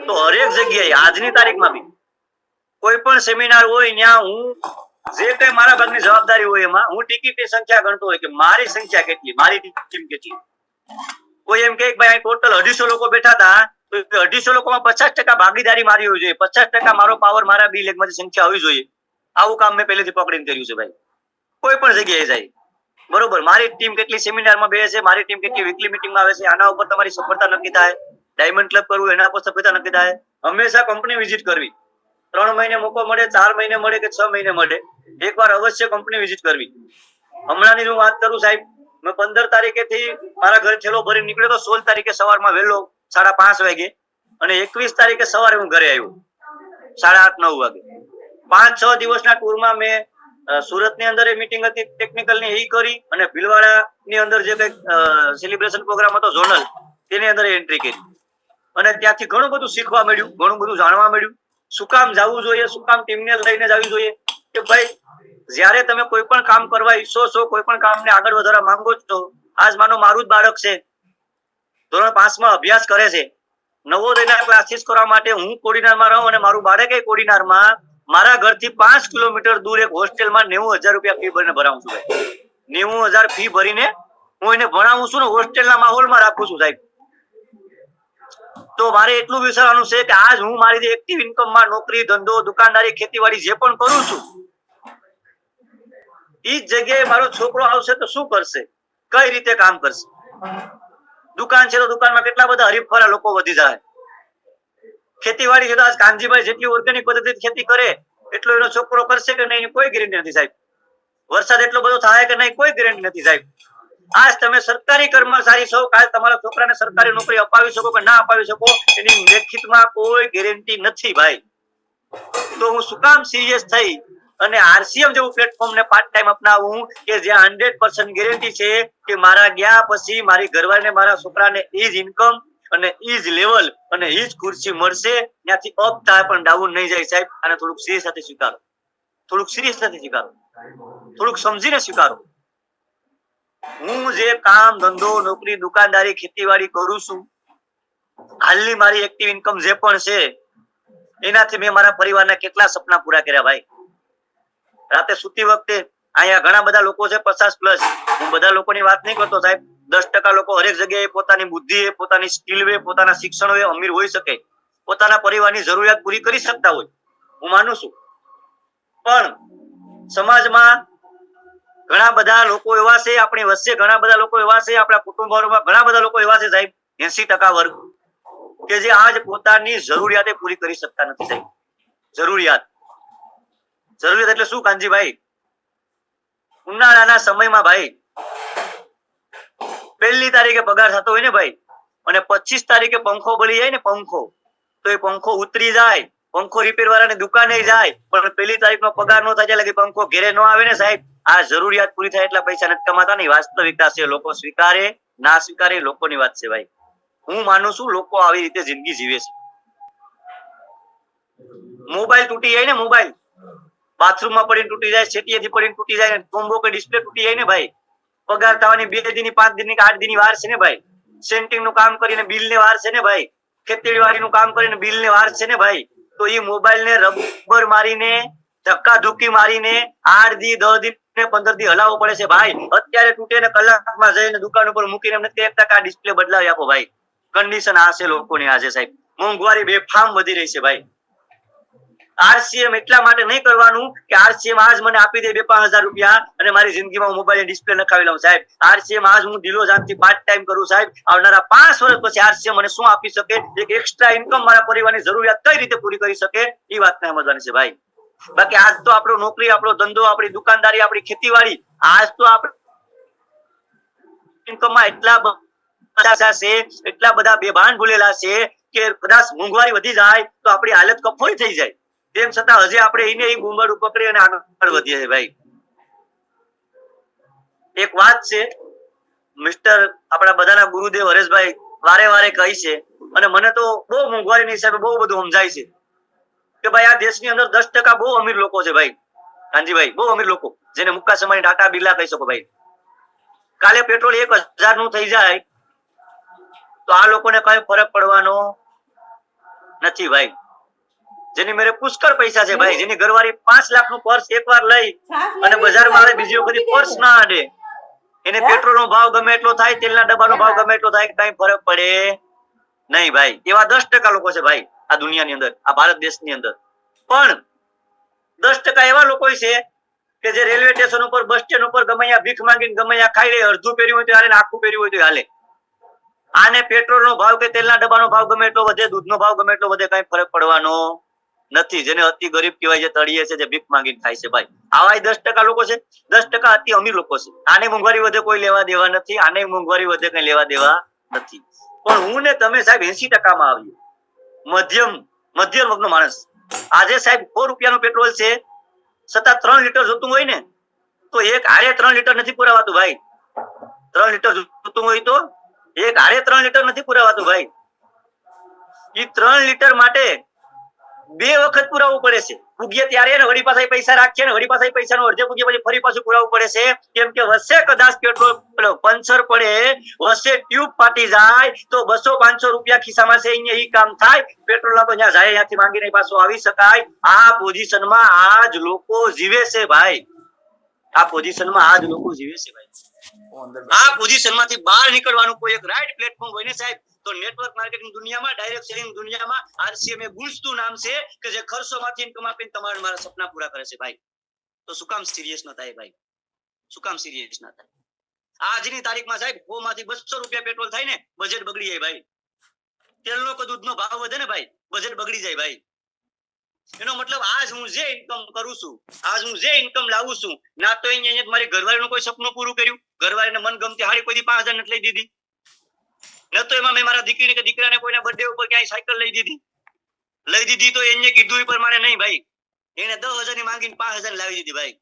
તો હરેક જગ્યાએ આજની તારીખમાં બી કોઈ પણ સેમિનાર હોય ત્યાં હું જે કઈ મારા ભાગની જવાબદારી હોય એમાં હું ટિકિટની સંખ્યા ગણતો હોય કે મારી સંખ્યા કેટલી, મારી ટીમ કેટલી. કોઈ એમ કે ભાઈ ટોટલ 250 લોકો બેઠા હતા તો 250 લોકોમાં 50% ભાગીદારી મારી હોવી જોઈએ, 50% મારો પાવર મારા બી લેગમાંથી સંખ્યા હોવી જોઈએ. આવું કામ મેં પહેલેથી પકડીને કર્યું છે ભાઈ. કોઈ પણ જગ્યાએ જાય બરોબર, મારી ટીમ કેટલી સેમિનારમાં બેસે છે, મારી ટીમ કેટલી વીકલી મિટિંગમાં આવે છે, આના ઉપર તમારી સફળતા નક્કી થાય. ડાયમંડ ક્લબ કરવું એના પર સફળતા નક્કી થાય. હંમેશા કંપની વિઝિટ કરવી, 3 મહિને મોકો મળે, 4 મહિને મળે કે 6 મહિને મળે, એકવાર અવશ્ય કંપની વિઝિટ કરવી. હમણાંની હું વાત કરું સાહેબ, મેં 15 તારીખેથી મારા ઘરે થેલો ભરી નીકળ્યો તો 16 તારીખે સવારમાં વહેલો 5:30 વાગે અને 21 તારીખે સવારે હું ઘરે આવ્યો 8:30-9 વાગે. 5-6 દિવસના ટૂરમાં મેં સુરતની અંદર એ મીટિંગ હતી ટેકનિકલની એ કરી અને ભીલવાડાની અંદર જે કઈ સેલિબ્રેશન પ્રોગ્રામ હતો ઝોનલ તેની અંદર એન્ટ્રી કરી અને ત્યાંથી ઘણું બધું શીખવા મળ્યું, ઘણું બધું જાણવા મળ્યું. શું કામ જવું જોઈએ, શું કામ ટીમને લઈને જવી જોઈએ કે ભાઈ જ્યારે તમે કોઈ પણ કામ કરવા ઈચ્છો છો, કોઈ પણ કામને આગળ વધારવા માંગો છો, આજ માનો મારું જ બાળક છે, ધોરણ 5માં અભ્યાસ કરે છે, નવોદયના ક્લાસીસ કરવા માટે હું કોડીનારમાં રહું અને મારું બાળક એ કોડીનારમાં મારા ઘરથી 5 કિલોમીટર દૂર એક હોસ્ટેલમાં 90,000 રૂપિયા ફી ભરીને ભણાવું છું ભાઈ. 90,000 ફી ભરીને હું એને ભણાવું છું ને હોસ્ટેલના માહોલમાં રાખું છું સાહેબ. તો મારે એટલું વિચારવાનું છે કે આજ હું મારી જે એક્ટિવ ઇન્કમમાં નોકરી, ધંધો, દુકાનદારી, ખેતીવાડી જે પણ કરું છું એ જ જગ્યાએ મારો છોકરો આવશે તો શું કરશે, કઈ રીતે કામ કરશે. દુકાન છે તો દુકાનમાં કેટલા બધા હરીફવાળા લોકો વધી જાય. ખેતીવાડી છે તો આજ કાનજીભાઈ જેટલી ઓર્ગેનિક પદ્ધતિથી ખેતી કરે એટલો એનો છોકરો કરશે કે નહીં કોઈ ગેરંટી નથી સાહેબ. વરસાદ એટલો બધો થાય કે નહીં કોઈ ગેરંટી નથી સાહેબ. આજ તમે સરકારી કર્મચારી છો, કાલ તમારા છોકરાને સરકારી નોકરી અપાવી શકો કે ના અપાવી શકો એની લેખિતમાં કોઈ ગેરંટી નથી ભાઈ. તો હું શું કામ સિરિયસ થઈ અને આરસીએમ જેવું પ્લેટફોર્મને પાર્ટ ટાઈમ અપનાવું કે જ્યાં 100% ગેરંટી છે કે મારા ગયા પછી મારી ઘરવાળીને મારા છોકરાને ઈ જ ઇન્કમ અને ઈ જ લેવલ અને ઈ જ ખુરશી મળશે, ત્યાંથી અપ થાય પણ ડાઉન નહીં જાય સાહેબ. આને થોડુંક સિરિયસ સાથે સ્વીકારો, થોડુંક સિરિયસ સાથે સ્વીકારો, થોડુંક સમજીને સ્વીકારો. હું જે કામ, ધંધો, નોકરી, દુકાનદારી, ખેતીવાડી કરું છું, હાલની મારી એક્ટિવ ઇન્કમ જે પણ છે એનાથી મેં મારા પરિવારના કેટલા સપના પૂરા કર્યા ભાઈ. રાતે સૂતી વખતે અહીંયા ઘણા બધા લોકો છે 50+, હું બધા લોકોની વાત નહીં કરતો સાહેબ. 10% લોકો હરેક જગ્યાએ પોતાની બુદ્ધિ, પોતાની સ્કિલ, પોતાના શિક્ષણ અમીર હોઈ શકે, પોતાના પરિવારની જરૂરિયાત પૂરી કરી શકતા હોય, હું માનું છું. પણ સમાજમાં ઘણા બધા લોકો એવા છે, આપણી વચ્ચે ઘણા બધા લોકો એવા છે, આપણા કુટુંબોમાં ઘણા બધા લોકો એવા છે સાહેબ 80% વર્ગ કે જે આજ પોતાની જરૂરિયાતે પૂરી કરી શકતા નથી સાહેબ. જરૂરિયાત એટલે શું કાનજીભાઈ? ઉનાળાના સમયમાં ભાઈ 1 તારીખે પગાર થતો હોય ને ભાઈ અને 25 તારીખે પંખો બળી જાય ને, પંખો તો એ પંખો ઉતરી જાય, પંખો રિપેર વાળાની દુકાને જાય પણ 1 તારીખનો પગાર નો થાય એટલે પંખો ઘેરે નો આવે ને સાહેબ. આ જરૂરિયાત પૂરી થાય એટલા પૈસા નથી કમાતા ની વાસ્તવિકતા છે. લોકો સ્વીકારે ના સ્વીકારે લોકોની વાત છે ભાઈ. હું માનું છું લોકો આવી રીતે જિંદગી જીવે છે. મોબાઈલ તૂટી જાય ને, મોબાઈલ બાથરૂમમાં પડીને તૂટી જાય, સેટીએથી પડીને તૂટી જાય, કોમ્બો કે ડિસ્પ્લે તૂટી જાય ને ભાઈ, પગાર થવાની 2 દિનની 5 દિનની કે 8 દિનની વાર છે ને ભાઈ. સેન્ટિંગ નું કામ કરીને બિલ ને વાર છે ને ભાઈ. ખેતીવાડી નું કામ કરીને બિલ ને વાર છે ને ભાઈ. તો એ મોબાઈલ ને રબર મારીને, ધક્કા ધુક્કી મારીને 8 દી 10 દી 15 દી હલાવવો પડે છે ભાઈ. અત્યારે તૂટે ને કલાકમાં જઈને દુકાન ઉપર મૂકીને એમને 1% ડિસ્પ્લે બદલાવી આપો ભાઈ. કન્ડિશન આ છે લોકોની આજે સાહેબ. મોંઘવારી બેફામ વધી રહી છે ભાઈ. આરસીએમ એટલા માટે નહીં કરવાનું કે આરસીએમ આજ મને આપી દે 2-5 હજાર રૂપિયા અને મારી જિંદગીમાં મોબાઈલ ડિસ્પ્લે નખાવી લઉં સાહેબ. આરસીએમ આજ હું દિલો જાનથી પાર્ટ ટાઈમ કરું સાહેબ. આવનારા 5 વર્ષ પછી આરસીએમ મને શું આપી શકે, એક એક્સ્ટ્રા ઇન્કમ મારા પરિવારની જરૂરિયાત કઈ રીતે પૂરી કરી શકે એ વાતને સમજવાની છે ભાઈ. બાકી આજ તો આપણો નોકરી, આપણો ધંધો, આપણી દુકાનદારી, આપણી ખેતીવાડી, આજ તો આપણે ઇન્કમમાં એટલા બધા છે, એટલા બધા બેભાન ભૂલેલા છે કે કદાચ મોંઘવારી વધી જાય તો આપણી હાલત કફોડી થઈ જાય. તેમ છતાં હજી આપણે એને એ ગુંગળું પકડી અને આગળ વધીએ છીએ ભાઈ. એક વાત છે, મિસ્ટર આપણા બધાના ગુરુદેવ હરેશભાઈ વારે વારે કહી છે અને મને તો બહુ મોંઘવારીની હિસાબે બહુ બધું સમજાય છે કે ભાઈ આ દેશની અંદર 10% બહુ અમીર લોકો છે ભાઈ. કાનજીભાઈ બહુ અમીર લોકો જેને મુક્કા સમય ટાટા બિરલા કહી શકો ભાઈ, કાલે પેટ્રોલ 1000 નું થઈ જાય તો આ લોકોને કઈ ફરક પડવાનો નથી ભાઈ. જેની મેરે પુષ્કળ પૈસા છે ભાઈ, જેની ઘરવાળી 5 લાખ નું પર્સ એકવાર લઈ અને બજારમાં આવે બીજી વખત પર્સ ના આડે, એને પેટ્રોલ નો ભાવ ગમે એટલો થાય, તેલના ડબ્બાનો ભાવ ગમે એટલો થાય, કઈ ફરક પડે નહીં ભાઈ. એવા 10% લોકો છે ભાઈ આ દુનિયાની અંદર, આ ભારત દેશની અંદર. પણ 10% એવા લોકો છે કે જે રેલવે સ્ટેશન ઉપર, બસ સ્ટેન્ડ ઉપર ગમે ત્યાં ભીખ માંગીને ગમે ત્યાં ખાઈ લે, અડધું પહેર્યું હોય તો હાલે, આખું પહેર્યું હોય તો હાલે. આને પેટ્રોલ નો ભાવ કે તેલના ડબ્બાનો ભાવ ગમે એટલો વધે, દૂધનો ભાવ ગમે એટલો વધે, કઈ ફરક પડવાનો નથી. જેને અતિ ગરીબ કહેવાય, જે તળિયે છે, જે ભીખ માંગીને ખાય છે ભાઈ, આવા 10% લોકો છે. 10% અતિ અમીર લોકો છે. આને મોંઘવારી વધે કોઈ લેવા દેવા નથી, આને મોંઘવારી વધે કઈ લેવા દેવા નથી. પણ હું ને તમે સાહેબ 80% માં આવ્યું, મધ્યમ વર્ગનો માણસ. આજે સાહેબ 100 રૂપિયાનું પેટ્રોલ છે, છતાં 3 લીટર જોતું હોય ને તો એક હારે 3 લીટર નથી પુરાવાતું ભાઈ. 3 લીટર જોતું હોય તો એક હારે 3 લીટર નથી પુરાવાતું ભાઈ. એ 3 લીટર માટે 2 વખત પુરાવવું પડે છે. પૂગ્યે ત્યારે ને વળી પાછા પૈસા રાખીએ ને વળી પાછા પૈસાનો અડધે પૂગ્યે પછી ફરી પાછું પુરાવવું પડે છે. કેમ કે વચ્ચે કદાચ પેટ્રોલ પંચર પડે, વચ્ચે ટ્યુબ ફાટી જાય તો 200-500 રૂપિયા ખિસ્સામાં છે, અહીંયા ઈ કામ થાય. પેટ્રોલ ના તો જ્યાં જાય ત્યાંથી માંગીને પાછું આવી શકાય. આ પોઝિશનમાં આજ લોકો જીવે છે ભાઈ, આ પોઝિશનમાં આજ લોકો જીવે છે ભાઈ. આ પોઝિશનમાંથી બહાર નીકળવાનું કોઈ એક રાઈટ પ્લેટફોર્મ હોય ને સાહેબ, તો નેટવર્ક માર્કેટિંગ દુનિયામાં, ડાયરેક્ટ સેલિંગ દુનિયામાં આરસીએમ એ ગુંજતું નામ છે કે જે ખર્ચોમાંથી ઇન્કમ આપીને તમારા મારા સપના પૂરા કરે છે ભાઈ. તો શું કામ સિરિયસ ન થાય ભાઈ? શું કામ સિરિયસ ના થાય? આજની તારીખમાં સાહેબ 100 માંથી 200 રૂપિયા પેટ્રોલ થાય ને બજેટ બગડી જાય ભાઈ. તેલનો કે દૂધનો ભાવ વધે ને ભાઈ, બજેટ બગડી જાય ભાઈ. એનો મતલબ આજ હું જે ઇન્કમ કરું છું, આજ હું જે ઇન્કમ લાવું છું, ના તો અહીંયા મારી ઘરવાળીનું કોઈ સપનું પૂરું કર્યું, ઘરવાળીને મનગમતી હાડી કોઈ 5000 નથી લઈ દીધી, ન તો એમાં મેં મારા દીકરી કે દીકરાને કોઈના બર્થડે ઉપર ક્યાંય સાયકલ લઈ દીધી તો એને કીધું એ પ્રમાણે નહીં ભાઈ, એને 10,000 ની માંગીને 5,000 લાવી દીધી ભાઈ.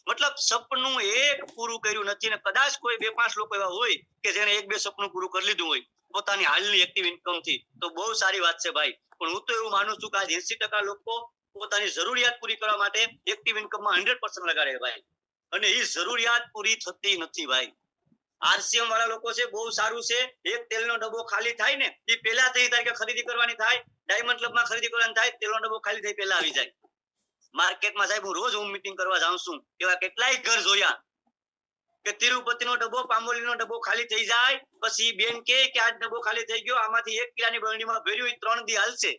મતલબ સપનું એક પૂરું કર્યું નથી. ને કદાચ કોઈ 2-5 લોકો એવા હોય કે જેને 1-2 સપનું પૂરું કરી લીધું હોય પોતાની હાલની એક્ટિવ ઇન્કમ થી, તો બહુ સારી વાત છે ભાઈ. પણ હું તો એવું માનું છું કે આજ 80% લોકો પોતાની જરૂરિયાત પૂરી કરવા માટે એક્ટિવ ઇન્કમમાં 100% લગાડે ભાઈ, અને એ જરૂરિયાત પૂરી થતી નથી ભાઈ. આરસીએમ વાળા લોકો છે, બહુ સારું છે. એક તેલનો ડબ્બો ખાલી થાય ને એ પહેલા તે તારીખે ખરીદી કરવાની થાય, ડાયમંડ ક્લબમાં ખરીદી કરવાની થાય, તેલનો ડબ્બો ખાલી થઈ પહેલા આવી જાય. માર્કેટમાં સાહેબ હું રોજ હોમ મીટિંગ કરવા જાઉં છું, એવા કેટલાય ઘર જોયા કે તિરુપતિનો ડબ્બો, પામ્બોલીનો ડબ્બો ખાલી થઈ જાય, પછી બેન કે આ ડબ્બો ખાલી થઈ ગયો, આમાંથી 1 કિલાની બરણીમાં ભર્યું, 3 દી હાલશે,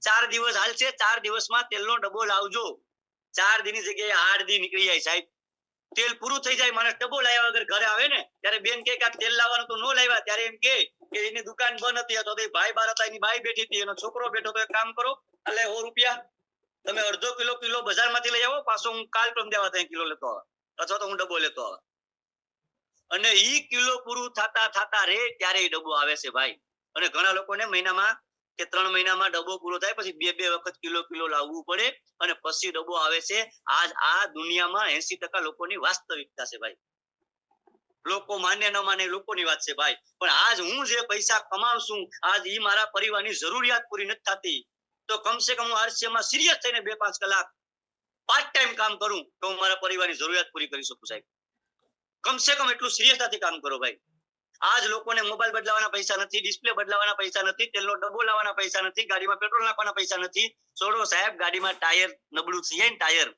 4 દિવસ હાલશે, 4 દિવસમાં તેલનો ડબ્બો લાવજો. 4 દીની જગ્યાએ 8 દી નીકળી જાય સાહેબ. તેલ પૂરું થઈ જાય, માણસ ડબ્બો લાવ્યા વગર ઘરે આવે ને ત્યારે બેન કે આ તેલ લાવવાનું તો ન લાવ્યા, ત્યારે એમ કે એની દુકાન બંધ હતી, તો ભાઈ બાર હતા, એની બાઈ બેઠી હતી, એનો છોકરો બેઠો. તો એક કામ કરો, એટલે 100 રૂપિયા તમે અડધો કિલો બજારમાંથી લઈ આવો, પાછો હું કાલ પરમ દેવા 3 કિલો લેતો આવે, અથવા તો હું ડબ્બો લેતો આવે. અને ઈ કિલો પૂરું થતા રે ત્યારે એ ડબ્બો આવે છે ભાઈ. અને ઘણા લોકોને મહિનામાં કે 3 મહિનામાં ડબ્બો પૂરો થાય પછી 2 વખત કિલો લાવવું પડે અને પછી ડબ્બો આવે છે. આજ આ દુનિયામાં 80% લોકોની વાસ્તવિકતા છે ભાઈ. લોકો માને ન માને લોકોની વાત છે ભાઈ. પણ આજ હું જે પૈસા કમાઉં છું, આજ ઈ મારા પરિવારની જરૂરિયાત પૂરી નથી થતી, તો કમસે કમ હું આરસીએમમાં સિરિયસ થઈને 2-5 કલાક પાર્ટ ટાઈમ કામ કરું તો હું મારા પરિવારની જરૂરિયાત પૂરી કરી શકું સાહેબ. કમસે કમ એટલું સિરિયસતાથી કામ કરો ભાઈ. આજ લોકોને મોબાઈલ બદલાવાના પૈસા નથી, ડિસ્પ્લે બદલાવાના પૈસા નથી, તેલનો ડબ્બો લાવવાના પૈસા નથી, ગાડીમાં પેટ્રોલ નાખવાના પૈસા નથી. છોડો સાહેબ, ગાડીમાં ટાયર નબળું થઈ જાય ને ટાયર,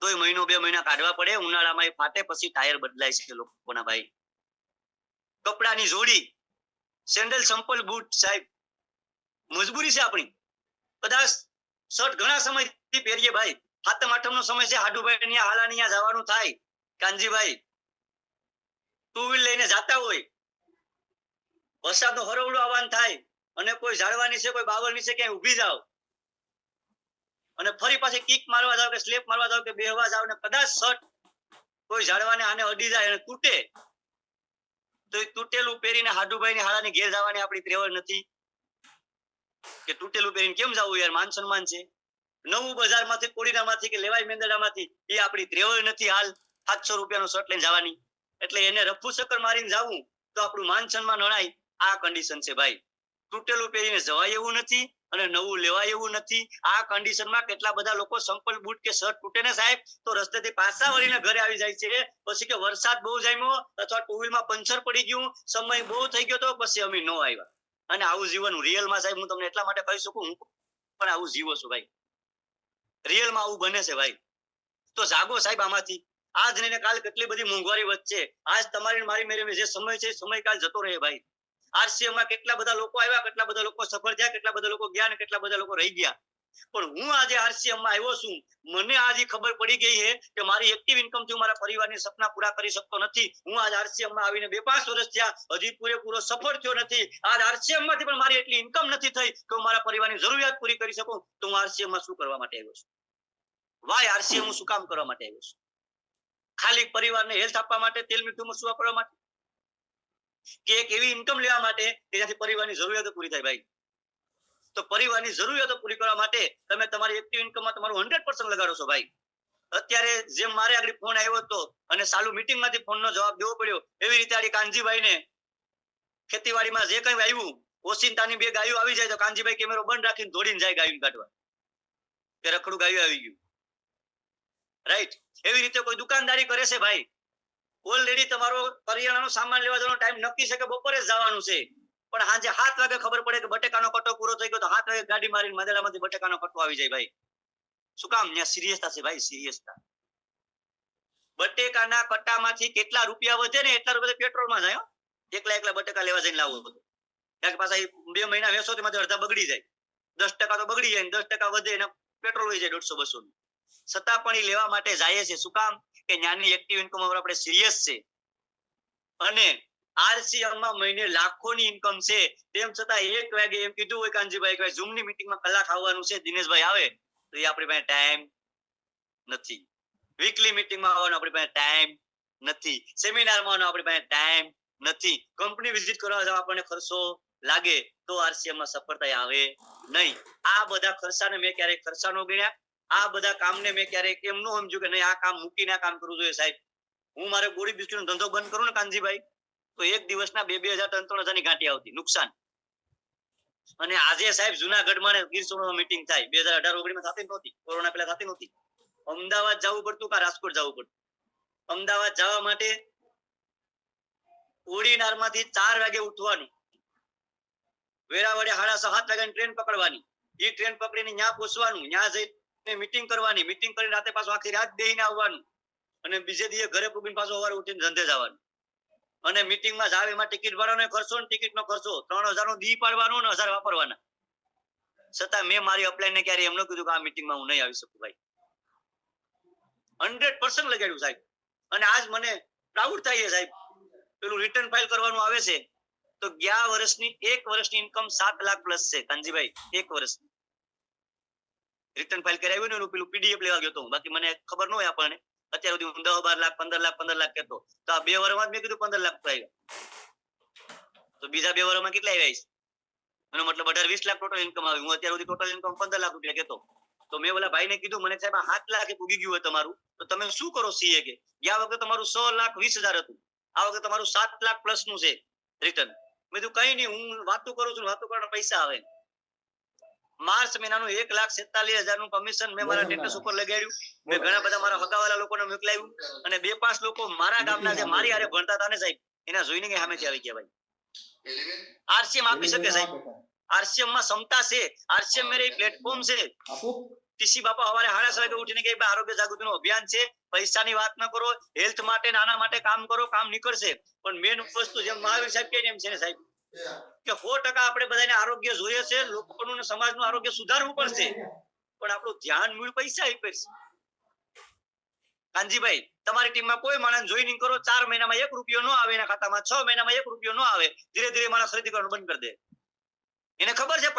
તોય 1-2 મહિના કાઢવા પડે, ઉનાળામાં એ ફાટે, પછી ટાયર બદલાય છે લોકોના ભાઈ. કપડાની જોડી, સેન્ડલ, ચંપલ, બૂટ સાહેબ મજબૂરી છે આપણી. કદાચ શર્ટ ઘણા સમયથી પહેરીએ ભાઈ, સાતમ આઠમનો સમય છે, હાડુભાઈ ની હાલાની જવાનું થાય, કાનજીભાઈ ટુ વ્હીલ લઈને જતા હોય, વરસાદનો હરવડો આવવાનું થાય અને કોઈ ઝાડવાની છે, કોઈ બાવળની છે, ક્યાંય ઊભી જાવ અને ફરી પાછી કિક મારવા જાવ કે સ્લેપ મારવા જાવ કે બેહવા જાવ ને કદાચ શર્ટ કોઈ ઝાડવાને આને અડી જાય અને તૂટે, તો એ તૂટેલું પહેરીને હાડુભાઈ ની હાલાની ઘેર જવાની આપણી ત્રેવડ નથી કે તૂટેલું પહેરીને કેમ જવું યાર, માન સન્માન છે. નવું બજારમાંથી, કોડીનામાંથી કે લેવાય મેંદડામાંથી, એ આપણી ત્રેવડ નથી હાલ 700 રૂપિયાનો શર્ટ લઈને જવાની. એટલે એને રફુ ચક્કર મારીને જવું તો આપણું માન સન્માન અણાય, આ કન્ડિશન છે ભાઈ. તૂટેલું પહેરીને જવાય એવું નથી અને નવું લેવાય એવું નથી. આ કન્ડિશનમાં કેટલા બધા લોકો સંપલ બૂટ કે શર્ટ તૂટે ને સાહેબ તો રસ્તેથી પાછા વળીને ઘરે આવી જાય છે. પછી કે વરસાદ બહુ જામ્યો અથવા ટુ વ્હીલમાં પંચર પડી ગયું, સમય બહુ થઈ ગયો તો પછી અમે ન આવ્યા. અને આવું જીવન રિયલમાં સાહેબ હું તમને એટલા માટે કહી શકું, હું પણ આવું જીવો છું ભાઈ, રિયલમાં આવું બને છે ભાઈ. તો જાગો સાહેબ આમાંથી. આજ ને કાલ કેટલી બધી મોંઘવારી વચ્ચે આજ તમારી મારી મેરે જે સમય છે સમયકાલ જતો રહે ભાઈ. આરસીએમ માં કેટલા બધા લોકો આવ્યા, કેટલા બધા લોકો સફળ થયા, કેટલા બધા લોકો ગયા ને કેટલા બધા લોકો રહી ગયા. પણ હું આજે આરસીએમ માં આવ્યો છું, મને આજે ખબર પડી ગઈ છે કે મારી એક્ટિવ ઇન્કમ થી મારા પરિવારની સપના પૂરા કરી શકતો નથી. હું આજ આરસીએમ માં આવીને 2-5 વર્ષ થયા, હજી પૂરેપૂરો સફળ થયો નથી. આજ આરસીએમ માંથી પણ મારી એટલી ઇન્કમ નથી થઈ કે હું મારા પરિવારની જરૂરિયાત પૂરી કરી શકું. તો હું આરસીએમ માં શું કરવા માટે આવ્યો છું? વાય આરસીએમ હું શું કામ કરવા માટે આવ્યો છું? ખાલી પરિવારને હેલ્થ આપવા માટે, તેલ મીઠું મરચું વાપરવા માટે, કે એક એવી ઇન્કમ લેવા માટે કે જેથી પરિવારની જરૂરિયાતો પૂરી થાય ભાઈ? તો પરિવારની જરૂરિયાતો પૂરી કરવા માટે તમે તમારી એક્ટિવ ઇન્કમમાં તમારું 100% લગાડો છો ભાઈ. અત્યારે જેમ મારે આગળ ફોન આવ્યો હતો અને ચાલુ મીટિંગ માંથી ફોન નો જવાબ દેવો પડ્યો, એવી રીતે આડી કાનજીભાઈ ને ખેતીવાડીમાં જે કઈ આવ્યું, ઓસિંતાની 2 ગાયો આવી જાય તો કાનજીભાઈ કેમેરો બંધ રાખીને દોડીને જાય ગાયું કાઢવા, કે રખડું ગાયું આવી ગયું, રાઈટ? એવી રીતે કોઈ દુકાનદારી કરે છે ભાઈ, ઓલરેડી તમારો કરિયાણાનો સામાન લેવા જવાનો ટાઈમ નક્કી છે કે બપોરે જ જવાનું છે, પણ સાંજે 7 વાગે ખબર પડે કે બટેકાનો કટો પૂરો થઈ ગયો તો 7 વાગે ગાડી મારીને મદેડામાંથી બટેકાનો કટો આવી જાય ભાઈ. શું કામ? ત્યાં સિરિયસતા છે ભાઈ, સિરિયસતા. બટેકાના કટ્ટામાંથી કેટલા રૂપિયા વધે ને એટલા રૂપિયા પેટ્રોલમાં જાય. એકલા બટેકા લેવા જઈને લાવવું બધું, કારણ કે પાછા 2 મહિના વેચો તેમાંથી અડધા બગડી જાય, 10% તો બગડી જાય, 10% વધે એને પેટ્રોલ વહી જાય 150-200. છતાં પણ એ લેવા માટે જાય છે. શું કામ? કે જ્ઞાનની એક્ટિવ ઇન્કમ આપણે સિરિયસ છે. અને આરસીએમ માં મહિને લાખોની ઇન્કમ છે, તેમ છતાં 1 વાગે એમ કીધું હોય કાનજીભાઈ કે ઝૂમ ની મીટિંગમાં કલાક આવવાનું છે, દિનેશભાઈ આવે તો એ આપણી પાસે ટાઈમ નથી. વીકલી મીટિંગમાં આવવાનો આપણી પાસે ટાઈમ નથી. સેમિનારમાં આવવાનો આપણી પાસે ટાઈમ નથી. કંપની વિઝિટ કરવા જવા આપણને ખર્ચો લાગે તો આરસીએમ માં સફળતા આવે નહીં. આ બધા ખર્ચાને મેં ક્યારેક ખર્ચા ન ગણ્યા. આ બધા કામને મેં ક્યારેક એમ ન સમજ્યું કે નહીં આ કામ મૂકીને આ કામ કરવું જોઈએ સાહેબ. હું મારે ગોળી બિસ્કીટનો ધંધો બંધ કરું ને કાનજીભાઈ તો એક દિવસના 2,000 3,000 ની ઘાટી આવતી, નુકસાન. અને આજે સાહેબ જુનાગઢમાં ગીર સોમનાથમાં મીટિંગ થાય, 2018-19 માં થતી નહોતી, કોરોના પહેલા થતી નહોતી. અમદાવાદ જવું પડતું કે રાજકોટ જવું પડતું. અમદાવાદ જવા માટે ઓડીનારમાંથી 4 વાગે ઉઠવાનું, વેરાવળે 7:30 વાગ્યાની ટ્રેન પકડવાની, એ ટ્રેન પકડીને ત્યાં પહોંચવાનું, ત્યાં જઈને મીટિંગ કરવાની, મીટિંગ કરીને રાતે પાછું આખી રાત બેહીને આવવાનું, અને બીજે દિવસે ઘરે પૂગીને પાછો સવારે ઉઠીને ધંધે જવાનું. અને મીટિંગમાં જાવ એમાં ટિકિટ ભાડાનો ખર્ચો ને ટિકિટનો ખર્ચો 3,000 નો દી પાડવાનો ને 1,000 વાપરવાના. છતાં મેં મારી અપલાઈન ને ક્યારે એમ ન કીધું કે આ મીટિંગમાં હું નહીં આવી શકું ભાઈ. 100% લગાડ્યું સાહેબ. અને આજ મને પ્રાઉડ થાય છે સાહેબ. પેલું રિટર્ન ફાઇલ કરવાનું આવે છે તો ગયા વર્ષની 1 વર્ષની ઇન્કમ 7 લાખ પ્લસ છે કાનજીભાઈ. 1 વર્ષની રિટર્ન ફાઇલ કરાવ્યું ને પેલું પીડીએફ લેવા ગયો તો, બાકી મને ખબર ન હોય આપણને. અત્યાર સુધી હું 10-12 લાખ 15 લાખ કહેતો, તો આ 2 વર્ષમાં મેં કીધું 15 લાખ આવ્યા, તો બીજા 2 વર્ષમાં કેટલા આવ્યા છે? એનો મતલબ 18-20 લાખ ટોટલ ઇન્કમ આવી. હું અત્યાર સુધી ટોટલ ઇન્કમ 15 લાખ રૂપિયા કહેતો. તો મેં ઓલા ભાઈને કીધું, મને સાહેબ આ 7 લાખ પૂગી ગયું હોય તમારું તો તમે શું કરો સીએ? કે ગયા વખતે તમારું 6,20,000 હતું, આ વખતે તમારું 7 લાખ પ્લસ નું છે રિટર્ન. મેં કીધું કઈ નહીં, હું વાતો કરું છું, વાતો કરવાના પૈસા આવે. માર્ચ મહિનાનું 1,47,000 નું કમિશન મેં મારા સ્ટેટસ ઉપર લગાડ્યું. મેં ઘણા બધા મારા હગાવાલા લોકોને મોકલાવ્યું, અને 2-5 લોકો મારા ગામના જે મારી હારે ભણતા હતા ને સાહેબ, એના જોઈને કે સામેથી આવી ગયા ભાઈ. આરસીએમ આપી શકે સાહેબ, આરસીએમ માં ક્ષમતા છે, આરસીએમ મેરે પ્લેટફોર્મ છે. ટીસી બાપા સવારે 6:30 વાગે ઉઠીને કે આરોગ્ય જાગૃતિનો અભિયાન છે, પૈસાની વાત ન કરો, હેલ્થ માટે નાના માટે કામ કરો, કામ નીકળશે. પણ મેન વસ્તુ જેમ મહાવીર સાહેબ કહે એમ છે ને સાહેબ કે 100% આપણે બધાને આરોગ્ય જોઈએ છે, લોકોનું ને સમાજનું આરોગ્ય સુધારવું પડશે, પણ આપણું ધ્યાન મૂળ પૈસા એ પડશે. કાનજીભાઈ તમારી ટીમમાં કોઈ માણસ જોઈનિંગ કરો, 4 મહિનામાં 1 રૂપિયો ન આવે એના ખાતામાં, 6 મહિનામાં 1 રૂપિયો ન આવે, ધીરે ધીરે માણસ ખરીદી કરવાનું બંધ કરી દે. એને ખબર છે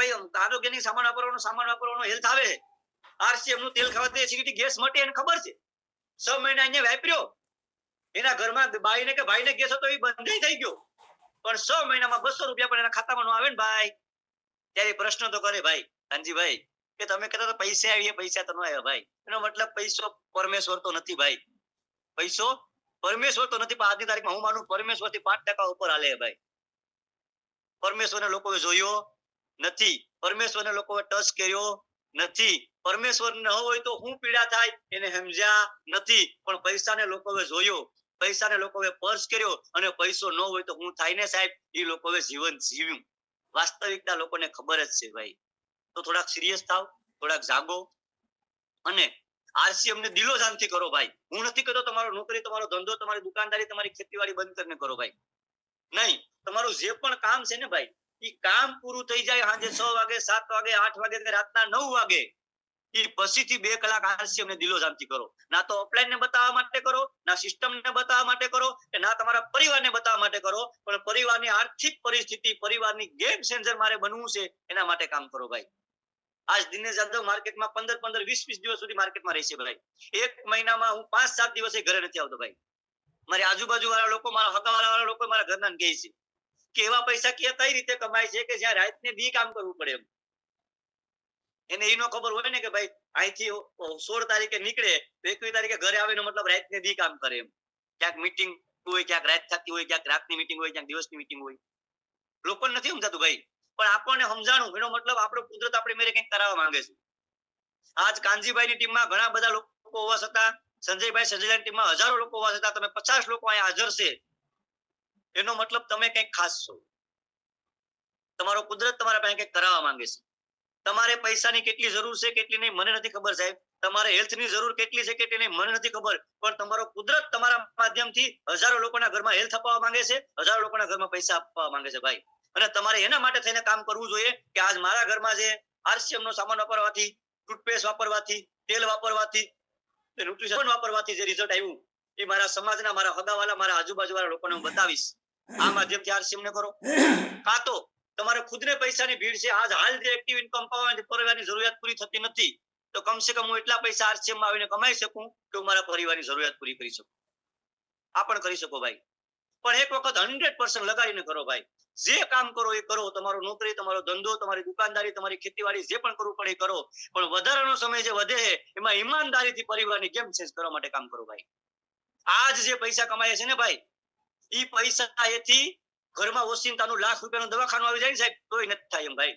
આરોગ્યની સામાન વાપરવાનો હેલ્થ આવે, આરસીએમ નું તેલ ખાવાથી એસિડિટી ગેસ મટે, એને ખબર છે. 6 મહિના અહીંયા વાપર્યો, એના ઘરમાં બાઈને કે ભાઈને ગેસ હતો એ બંધ થઈ ગયો, પણ 6 મહિનામાં 200 રૂપિયા પણ એના ખાતામાં ન આવે ને ભાઈ, ત્યારે પ્રશ્ન તો કરે ભાઈ કાનજીભાઈ કે તમે કહેતા તો પૈસા આવીએ, પૈસા તો ન આવ્યા ભાઈ. એનો મતલબ પૈસો પરમેશ્વર તો નથી ભાઈ, પૈસો પરમેશ્વર તો નથી. પણ આજની તારીખમાં હું માનું પરમેશ્વર થી 5% ઉપર હાલે ભાઈ. પરમેશ્વરને લોકોએ જોયો નથી. પરમેશ્વરને લોકોએ ટચ કર્યો નથી. પરમેશ્વર ન હોય તો શું પીડા થાય એને સમજ્યા નથી. પણ પૈસાને લોકોએ જોયો, પૈસાને લોકોએ સ્પર્શ કર્યો અને પૈસો ન હોય તો શું થાય ને સાહેબ, એ લોકોએ જીવન જીવ્યું. વાસ્તવિકતા લોકોને ખબર જ છે ભાઈ. તો થોડાક સિરિયસ થાવ, થોડાક જાગો અને આરસીએમ ને દિલો જાનથી કરો ભાઈ. હું નથી કહેતો તમારો નોકરી, તમારો ધંધો, તમારી દુકાનદારી, તમારી ખેતીવાડી બંધ કરીને કરો ભાઈ. નહીં, તમારું જે પણ કામ છે ને ભાઈ, એ કામ પૂરું થઈ જાય સાંજે 6 વાગે, 7 વાગે, 8 વાગે કે રાતના 9 વાગે, એ પછીથી 2 કલાક આરસીએમ ને દિલો જાનથી કરો. ના તો ઓફલાઈન ને બતાવવા માટે કરો, ના સિસ્ટમ ને બતાવવા માટે કરો, કે ના તમારા પરિવારને બતાવવા માટે કરો, પણ પરિવારની આર્થિક પરિસ્થિતિ, પરિવારની ગેમ ચેન્જર મારે બનવું છે એના માટે કામ કરો ભાઈ. આજ દિનેશ જાદવ માર્કેટમાં 15 15 20 દિવસ સુધી માર્કેટમાં રહેશે ભાઈ. એક મહિનામાં હું 5 7 દિવસે ઘરે નથી આવતો ભાઈ. મારી આજુબાજુ વાળા લોકો, મારા હગાવાળા વાળા લોકો મારા ઘરના કહે છે કે એવા પૈસા કઈ રીતે કમાય છે કે જ્યાં રાત ને દી કામ કરવું પડે એમ. એને એ નો ખબર હોય ને કે ભાઈ અહીંથી 16 તારીખે નીકળે તો 21 તારીખે ઘરે આવે, મતલબ રાત ને દી કામ કરે એમ. ક્યાંક મીટિંગ હોય, ક્યાંક રાત થતી હોય, ક્યાંક રાતની મીટિંગ હોય, ક્યાંક દિવસની મીટિંગ હોય. લોકોને નથી સમજાતું ભાઈ, પણ આપણને સમજાણું. એનો મતલબ આપણો કુદરત આપણી મેરે કંઈક કરાવવા માંગે છે. આજ કાનજીભાઈની ટીમમાં ઘણા બધા લોકો હોવા છતાં, સંજયભાઈ સજેલાની ટીમમાં હજારો લોકો હોવા છતાં તમે 50 લોકો અહીંયા હાજર છે, એનો મતલબ તમે કંઈક ખાસ છો. તમારો કુદરત તમારા પાસે કંઈક કરાવવા માંગે છે. તમારે પૈસાની કેટલી જરૂર છે કેટલી નહીં મને નથી ખબર સાહેબ. તમારે હેલ્થની જરૂર કેટલી છે કેટલી નહીં મને નથી ખબર, પણ તમારો કુદરત તમારા માધ્યમથી હજારો લોકોના ઘરમાં હેલ્થ અપાવવા માંગે છે, હજારો લોકોના ઘરમાં પૈસા આપવા માંગે છે ભાઈ. અને તમારે એના માટે થઈને કામ કરવું જોઈએ કે આજ મારા ઘરમાં જે આરસીએમ નો સામાન વાપરવાથી, ટૂથપેસ્ટ વાપરવાથી, તેલ વાપરવાથી, ન્યુટ્રિશન વાપરવાથી જે રિઝલ્ટ આવ્યું એ મારા સમાજના, મારા હગાવાલા, મારા આજુબાજુ વાળા લોકોને હું બતાવીશ. આ માધ્યમથી આરસીએમ ને કરો. કાં તો તમારે ખુદને પૈસાની ભીડ છે, આજ હાલ જે એક્ટિવ ઇન્કમ કમાવાની પરિવારની જરૂરિયાત પૂરી થતી નથી, તો કમસે કમ હું એટલા પૈસા આરસીએમ માં આવીને કમાઈ શકું કે હું મારા પરિવારની જરૂરિયાત પૂરી કરી શકું. આ પણ કરી શકો ભાઈ. પણ એક વખત 100% લગાડીને કરો ભાઈ. જે કામ કરો એ કરો, તમારો નોકરી, તમારો ધંધો, તમારી દુકાનદારી, તમારી ખેતીવાડી, જે પણ કરવું પડે એ કરો, પણ વધારાનો સમય જે વધે એમાં ઈમાનદારીથી પરિવારની કેમ ચેન્જ કરવા માટે કામ કરો ભાઈ. આજ જે પૈસા કમાય છે ને ભાઈ, એ પૈસા એથી ઘરમાં ઓસિંતાનું લાખ રૂપિયાનું દવાખાનું આવી જાય ને સાહેબ તોય નથી થાય એમ ભાઈ.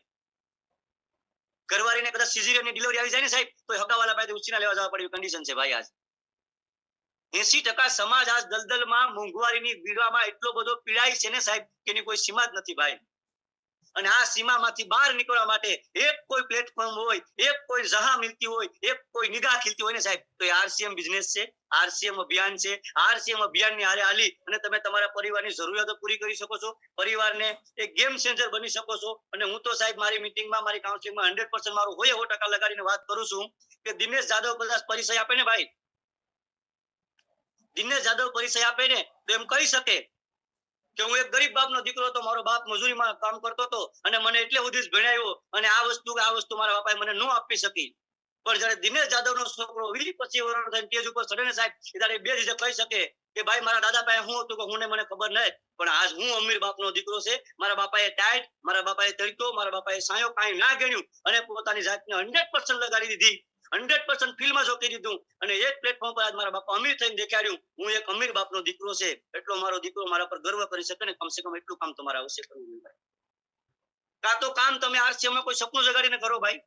ઘરવાળીને કદાચ સિઝેરિયનની ડિલિવરી આવી જાય ને સાહેબ તો હગાવાલા પાસે ઉછીના લેવા જવા પડે કન્ડિશન છે ભાઈ. આજ 80% સમાજ આજ દલદલમાં, મોંઘવારીની પીડામાં એટલો બધો પીડાય છે ને સાહેબ કે એની કોઈ સીમા જ નથી ભાઈ. અને આ સીમામાંથી બહાર નીકળવા માટે એક કોઈ પ્લેટફોર્મ હોય, એક કોઈ જહા મિલતી હોય, એક કોઈ નિગાહ ખીલતી હોય ને સાહેબ, તો એ આરસીએમ બિઝનેસ છે, આરસીએમ અભિયાન છે. આરસીએમ અભિયાનની હારે હાલી અને તમે તમારા પરિવારની જરૂરિયાતો પૂરી કરી શકો છો, પરિવારને એક ગેમ ચેન્જર બની શકો છો. અને હું તો સાહેબ મારી મીટિંગમાં, મારી કાઉન્સિલિંગમાં 100% મારું 100% લગાડીને વાત કરું છું કે દિનેશ જાદવ કદાચ પરિચય આપે ને ભાઈ, દિનેશ જાદવ પરિચય આપે ને તો એમ કહી શકે કે હું એક ગરીબ બાપનો દીકરો હતો, મારો બાપ મજૂરીમાં કામ કરતો હતો અને મને એટલે સુધી જ ભણાવ્યો અને આ વસ્તુ મારા બાપાએ મને ન આપી શકી. પણ જયારે દિનેશ જાદવનો છોકરો 20-25 વર્ષનો થઈને સ્ટેજ ઉપર ચડે ને સાહેબ, ત્યારે બે રીતે કહી શકે કે ભાઈ મારા દાદા પાસે હું હતું કે હું મને ખબર નહીં, પણ આજ હું અમીર બાપનો દીકરો છે. મારા બાપાએ ટાઈટ, મારા બાપાએ તડકો, મારા બાપાએ સાયો કાંઈ ના ગણ્યું અને પોતાની જાતને 100% લગાડી દીધી, 100% ફિલ્મમાં જોકી દીધું અને એક પ્લેટફોર્મ પર આજ મારા બાપા અમીર થઈને દેખાડ્યું હું એક અમીર બાપનો દીકરો છે. એટલો મારો દીકરો મારા પર ગર્વ કરી શકે ને, કમસે કમ એટલું કામ તમારે અવશ્ય કરવું જોઈએ. કાં તો કામ તમે આરસીએમમાં કોઈ સપનું જગાડીને કરો ભાઈ.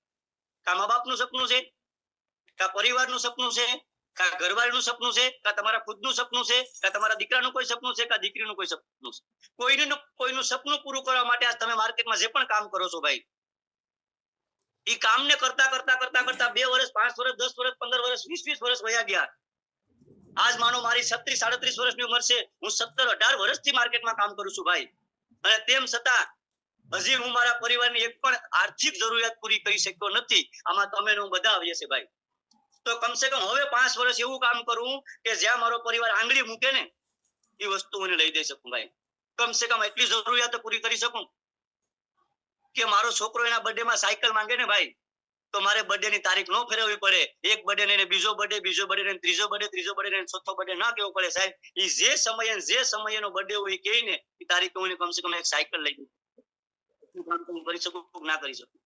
કાં મા બાપનું સપનું છે, કાં પરિવારનું સપનું છે, કાં ઘરવાળીનું સપનું છે, કાં તમારા ખુદનું સપનું છે, કાં તમારા દીકરાનું કોઈ સપનું છે, કાં દીકરીનું કોઈ સપનું છે. કોઈનું સપનું પૂરું કરવા માટે આજ તમે માર્કેટમાં જે પણ કામ કરો છો ભાઈ, એ કામને કરતા 2 વર્ષ, 5 વર્ષ, 10 વર્ષ, 15 વર્ષ, 20 વર્ષ વયા ગયા. આજ માનો મારી 36-37 વર્ષની ઉંમર છે, હું 17-18 વર્ષથી માર્કેટમાં કામ કરું છું ભાઈ. અને તેમ છતાં હજી હું મારા પરિવારની એક પણ આર્થિક જરૂરિયાત પૂરી કરી શક્યો નથી. આમાં તમે હું બધા આવીએ છીએ ભાઈ. તો કમસે કમ હવે 5 વર્ષ એવું કામ કરું કે જ્યાં મારો પરિવાર આંગળી મૂકે ને એ વસ્તુ મને લઈ દઈ શકું ભાઈ. કમસે કમ એટલી જરૂરિયાતો પૂરી કરી શકું કે મારો છોકરો એના બર્થડેમાં સાયકલ માંગે ને ભાઈ, તો મારે બર્થડે ની તારીખ ન ફેરવવી પડે. એક બર્થડે ને બીજો બર્થડે, બીજો બર્થડે ને ત્રીજો બર્થડે, ત્રીજો બર્થડે ને ચોથો બર્થડે ના કેવો પડે સાહેબ. એ જે સમયે એનો બર્થડે હોય કે ને એ તારીખે હું કમસે કમ એક સાયકલ લઈ દઉં. કરી શકું ના કરી શકું?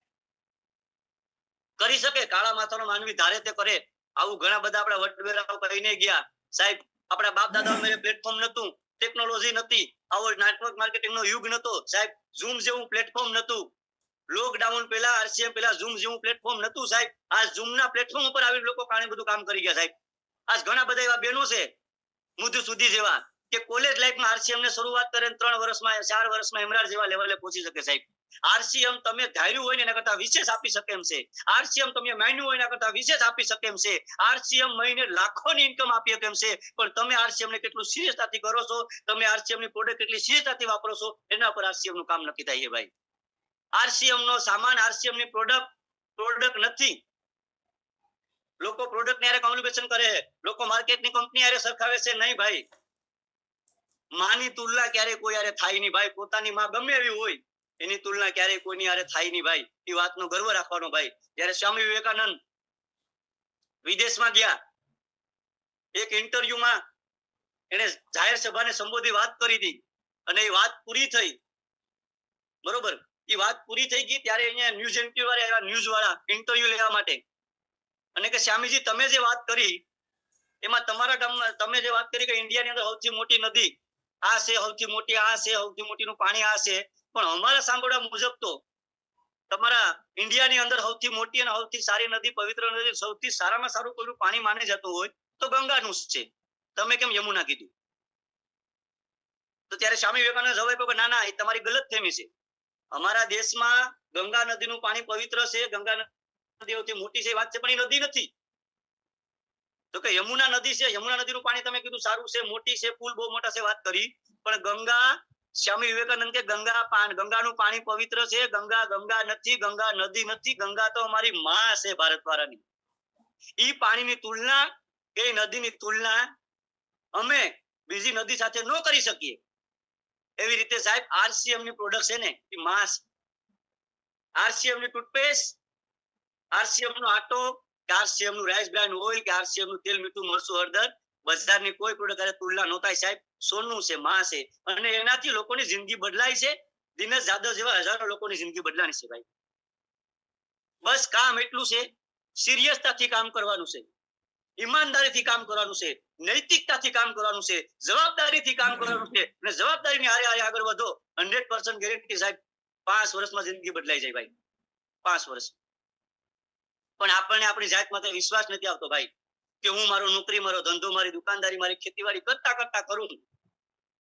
કરી શકે. કાળા માથાનો માનવી ધારે તે કરે. આવું ઘણા બધા આપણા વડવેરાઓ કહીને ગયા સાહેબ. આપણા બાપ દાદા મેરે પ્લેટફોર્મ નતું, ટેકનોલોજી નથી, આવો નેટવર્ક માર્કેટિંગ નો યુગ નતો સાહેબ, ઝૂમ જેવું પ્લેટફોર્મ નતું. લોકડાઉન પહેલા આરસીએમ પહેલા ઝૂમ જેવું પ્લેટફોર્મ નતું સાહેબ. આ ઝૂમ ના પ્લેટફોર્મ ઉપર આવી લોકો કાણે બધું કામ કરી ગયા સાહેબ. આજ ઘણા બધા એવા બહેનો છે મુદ્દુ સુધી જેવા કે કોલેજ લાઈફમાં આરસીએમ ને શરૂઆત કરે 3 વર્ષમાં 4 વર્ષમાં એમરાર જેવા લેવલે પહોંચી શકે સાહેબ. આરસીએમ તમે ધાર્યું હોય ને એના કરતા વિશેષ આપી શકે એમ છે. આરસીએમ તમે માન્યું હોય એના કરતા વિશેષ આપી શકે એમ છે. આરસીએમ મહિને લાખોની ઇન્કમ આપી શકે એમ છે. પણ તમે આરસીએમ ને કેટલું સિરિયસતાથી કરો છો, તમે આરસીએમ ની પ્રોડક્ટ કેટલી સિરિયસતાથી વાપરો છો, એના પર આરસીએમ નું કામ નક્કી થાય છે ભાઈ. આરસીએમ નો સામાન, આરસીએમ ની પ્રોડક્ટ નથી. લોકો પ્રોડક્ટ ને કોમ્યુનિકેશન કરે છે, લોકો માર્કેટની કંપની હારે સરખાવે છે. નહીં ભાઈ, માની તુલના ક્યારે કોઈ હારે થાય નહીં ભાઈ. પોતાની માં ગમે એવી હોય એની તુલના ક્યારે કોઈની હારે થાય નહીં ભાઈ. એ વાતનો ગર્વ રાખવાનો ભાઈ. જ્યારે સ્વામી વિવેકાનંદ વિદેશમાં ગયા, એક ઇન્ટરવ્યુમાં એને જાહેર સભાને સંબોધી વાત કરી હતી અને એ વાત પૂરી થઈ, બરોબર, એ વાત પૂરી થઈ ગઈ ત્યારે અહીંયા ન્યૂઝ એન્કર વાળા ન્યૂઝ વાળા ઇન્ટરવ્યુ લેવા માટે અને કે સ્વામીજી તમે જે વાત કરી એમાં તમારા ગામમાં તમે જે વાત કરી કે ઇન્ડિયાની અંદર સૌથી મોટી નદી આ છે, સૌથી મોટી આ છે, સૌથી મોટીનું પાણી આ છે, પણ અમારા સાંભળવા મુજબ તો તમારા ઇન્ડિયાની અંદર સૌથી મોટી અને સૌથી સારી નદી, પવિત્ર નદી, સૌથી સારામાં સારું કોઈનું પાણી માને જતું હોય તો ગંગાનું છે. તમે કેમ યમુના કીધું? તો ત્યારે સ્વામી વિવેકાનંદ જવાબ આપ્યો કે ના ના, એ તમારી ગલત ફહેમી છે. અમારા દેશમાં ગંગા નદીનું પાણી પવિત્ર છે, ગંગા નદી સૌથી મોટી છે વાત છે, પણ એ નદી નથી. તો કે યમુના નદી છે, યમુના નદીનું પાણી તમે કીધું સારું છે, મોટી છે, પુલ બહુ મોટા છે વાત કરી, પણ ગંગા, સ્વામી વિવેકાનંદ કે ગંગાનું પાણી પવિત્ર છે, ગંગા નથી, ગંગા નદી નથી, ગંગા તો અમારી માં છે ભારત વાળાની. ઈ પાણીની તુલના, એ નદીની તુલના અમે બીજી નદી સાથે ન કરી શકીએ. એવી રીતે સાહેબ આરસીએમ ની પ્રોડક્ટ છે ને એ માસ, આરસીએમ ની ટૂથપેસ્ટ, આરસીએમ નો આટો, આરસીએમ નું રાઈસ બ્રાન્ડ ઓઇલ, કે આરસીએમ નું તેલ, મીઠું, મરચું, હળદર, બજારની કોઈ પ્રોડક્ટ તુલના ન થાય સાહેબ. સોનું છે, માં છે, અને એનાથી લોકોની જિંદગી બદલાય છે. દિનેશ જાદવ જેવા હજારો લોકોની જિંદગી બદલાની છે ભાઈ. બસ કામ એટલું છે, સિરિયસતાથી કામ કરવાનું છે, ઈમાનદારીથી કામ કરવાનું છે, નૈતિકતાથી કામ કરવાનું છે, જવાબદારીથી કામ કરવાનું છે, અને જવાબદારીની હારે હારે આગળ વધો. 100% ગેરંટી સાહેબ, 5 વર્ષમાં જિંદગી બદલાઈ જાય ભાઈ, 5 વર્ષ. પણ આપણને આપણી જાત માટે વિશ્વાસ નથી આવતો ભાઈ કે હું મારો નોકરી, મારો ધંધો, મારી દુકાનદારી, મારી ખેતીવાડી કરતા કરું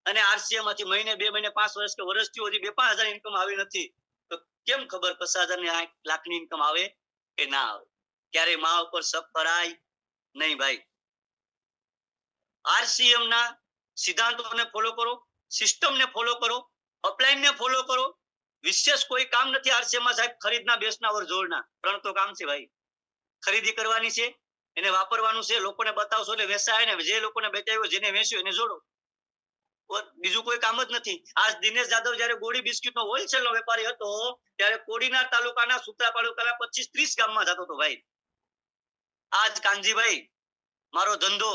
અને આરસીએમ માંથી મહિને, 2 મહિને, 5 વર્ષ કે વર્ષથી હજી 2-5 હજાર ઇન્કમ આવી નથી, તો કેમ ખબર 50,000 ને 8 લાખની ઇન્કમ આવે કે ના આવે? ક્યારે મા ઉપર શક કરાય નહીં ભાઈ. આરસીએમ ના સિદ્ધાંતોને ફોલો કરો, સિસ્ટમને ફોલો કરો, અપલાઈનને ફોલો કરો. વિશેષ કોઈ કામ નથી આરસીએમ માં સાહેબ. ખરીદના, બેસના, જોડના 3 તો કામ છે ભાઈ. ખરીદી કરવાની છે, એને વાપરવાનું છે, લોકોને બતાવશો એટલે વેચાય ને, જે લોકોને બતાવ્યો, જેને વેચ્યો એને જોડો. બીજું કોઈ કામ જ નથી. આજ દિનેશ જાદવ જયારે ગોળી બિસ્કિટ નો હોલસેલ નો વેપારી હતો ત્યારે કોડીનાર તાલુકાના સુત્રાપાડા તાલુકાના 25-30 ગામમાં જતો હતો ભાઈ. આજ કાનજીભાઈ મારો ધંધો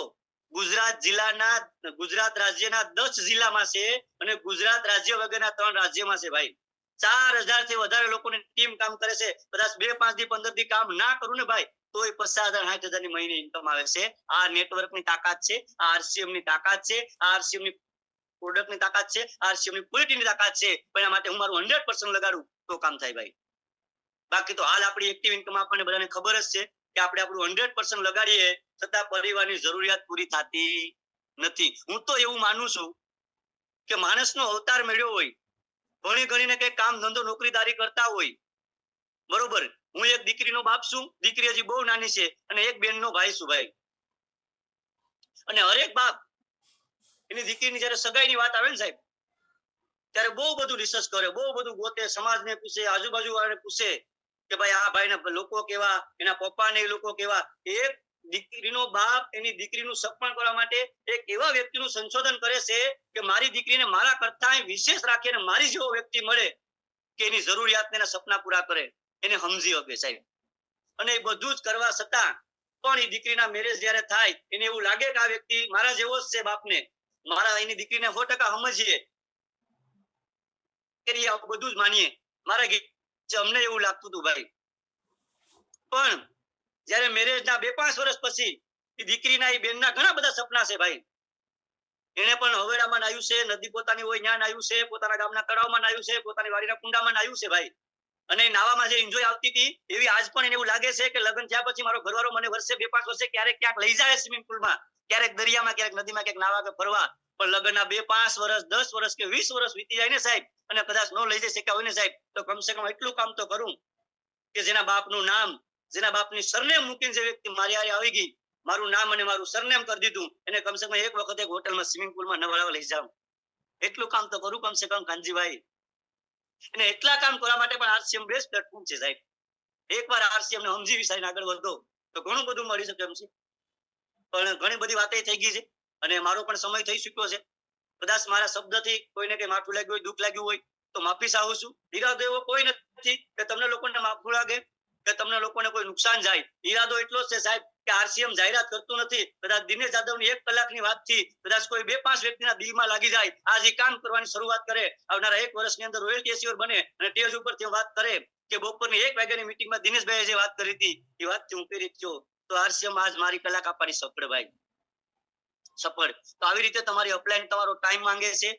ગુજરાત રાજ્યના 10 જિલ્લામાં છે અને ગુજરાત રાજ્ય વગરના 3 રાજ્યમાં છે ભાઈ. 4000 થી વધારે લોકોની ટીમ કામ કરે છે. કદાચ 2-5 થી 15 થી કામ ના કરું ને ભાઈ તોય 50,000-60,000 ની મહિને ઇન્કમ આવે છે. આ નેટવર્ક ની તાકાત છે, આ આરસીએમ ની તાકાત છે, આ આરસીએમ ની પ્રોડક્ટ ની તાકાત છે, આરસીએમ ની ક્વોલિટી ની તાકાત છે. પણ એના માટે હું મારું 100% લગાડું તો કામ થાય ભાઈ. બાકી તો હાલ આપણી એક્ટિવ ઇન્કમ આપણને બધાને ખબર જ છે કે આપણે આપણું 100% લગાડીએ છતાં પરિવારની જરૂરિયાત પૂરી થતી નથી. હું તો એવું માનું છું કે માણસનો અવતાર મળ્યો હોય, ભણી ગણીને કઈ કામ ધંધો નોકરીદારી કરતા હોય, બરોબર. હું એક દીકરીનો બાપ છું, દીકરી હજી બહુ નાની છે, અને એક બેનનો ભાઈ છું ભાઈ. અને હરેક બાપ એની દીકરીની જયારે સગાઈની વાત આવે ને સાહેબ ત્યારે બહુ બધું રિસર્ચ કરે, બહુ બધું ગોતે, સમાજને પૂછે, આજુબાજુ વાળાને પૂછે કે ભાઈ આ ભાઈના લોકો કેવા, એના પપ્પાને એ લોકો કેવા. એક દીકરીનો બાપ એની દીકરીનું સપન કરવા માટે એક એવા વ્યક્તિનું સંશોધન કરે છે કે મારી દીકરીને મારા કરતા વિશેષ રાખીને મારી જેવો વ્યક્તિ મળે કે એની જરૂરિયાત એના સપના પૂરા કરે, એને સમજી શકે સાહેબ. અને એ બધું જ કરવા છતાં પણ એ દીકરીના મેરેજ જયારે થાય એને એવું લાગે કે આ વ્યક્તિ મારા જેવો જ છે બાપને, મારા એની દીકરીને 100% સમજીએ કે બધું જ માનીએ. મારા અમને એવું લાગતું હતું ભાઈ. પણ જયારે મેરેજ ના 2-5 વર્ષ પછી એ દીકરીના એ બેનના ઘણા બધા સપના છે ભાઈ. એને પણ હવેડામાં નાયું છે, નદી પોતાની હોય ત્યાં નાયું છે, પોતાના ગામના તળાવમાં નાયું છે, પોતાની વાડીના કુંડામાં નાયું છે ભાઈ. અને નાવામાં જે એન્જોય આવતી હતી એવી આજ પણ એને એવું લાગે છે કે લગ્ન થયા પછી મારો ઘરવાળો મને વર્ષે 2-5 વર્ષે ક્યારેક ક્યાંક લઈ જાય સ્વિમિંગ પુલમાં, ક્યારેક દરિયામાં, ક્યારેક નદીમાં, ક્યાંક નાવા કે ફરવા. પણ લગ્નના 2-5 વર્ષ, 10 વર્ષ કે 20 વર્ષ વીતી જાય ને સાહેબ, અને કદાચ નો લઈ જઈ શક્યા હોય ને સાહેબ, તો કમસે કમ એટલું કામ તો કરું કે જેના બાપનું નામ, જેના બાપની સરનેમ મૂકીને જે વ્યક્તિ મારી હારે આવી ગઈ, મારું નામ અને મારું સરનેમ કરી દીધું, એને કમસે કમ એક વખત એક હોટલમાં સ્વિમિંગ પુલમાં નવડાવવા લઈ જાઉં. એટલું કામ તો કરું કમસે કમ કાનજીભાઈ. અને એટલા કામ કરવા માટે પણ આરસીએમ બેસ્ટ પ્લેટફોર્મ છે સાહેબ. એકવાર આરસીએમ ને સમજી વિચારીને આગળ વધો તો ઘણું બધું મળી શકે એમ છે. પણ ઘણી બધી વાતો થઈ ગઈ છે અને મારો પણ સમય થઈ ચુક્યો છે. કદાચ મારા શબ્દથી કોઈને કઈ માઠું લાગ્યું હોય, દુઃખ લાગ્યું હોય તો માફી ચાહું છું. ઈરાદો એવો કોઈ નથી કે તમને લોકોને માફું લાગે કે તમને લોકોને કોઈ નુકસાન જાય. ઈરાદો એટલો જ છે સાહેબ કે આરસીએમ જાહેરાત કરતું નથી. કદાચ દિનેશ જાદવની 1 કલાકની વાતથી કદાચ કોઈ 2-5 વ્યક્તિના દિલમાં લાગી જાય, આજ એ કામ કરવાની શરૂઆત કરે, આવનારા 1 વર્ષની અંદર રોયલ કેશિયર બને અને સ્ટેજ ઉપરથી વાત કરે કે બપોરની 1 વાગ્યાની મીટિંગમાં દિનેશભાઈએ જે વાત કરી હતી એ વાતથી હું પ્રેરિત થયો, તો આરસીએમ આજ મારી કલાક આપવાની સફળ ભાઈ, સફળ. તો આવી રીતે તમારી અપલાઈન તમારો ટાઈમ માંગે છે,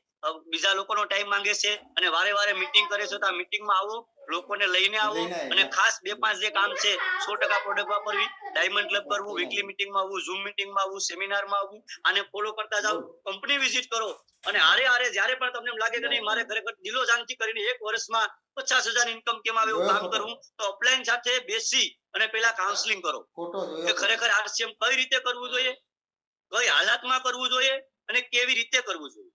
બીજા લોકોનો ટાઈમ માંગે છે, અને વારે વારે મીટિંગ કરે છે. તો આ મીટિંગમાં આવો, લોકોને લઈને આવો, અને ખાસ 2-5 જે કામ છે 100% પ્રોડક્ટ વાપરવી, ડાયમંડ ક્લબ કરવું, વીકલી મીટિંગમાં આવવું, ઝૂમ મીટિંગમાં આવવું, સેમિનારમાં આવવું, આને ફોલો કરતા જાઓ, કંપની વિઝિટ કરો, અને હારે જ્યારે પણ તમને એમ લાગે કે નહીં મારે ખરેખર દિલો જાનથી કરીને 1 વર્ષમાં 50,000 ઇન્કમ કેમ આવે એવું કામ કરવું, તો અપલાઈન સાથે બેસી અને પેલા કાઉન્સેલિંગ કરો કે ખરેખર આરસીએમ કઈ રીતે કરવું જોઈએ, કઈ હાલતમાં કરવું જોઈએ અને કેવી રીતે કરવું જોઈએ.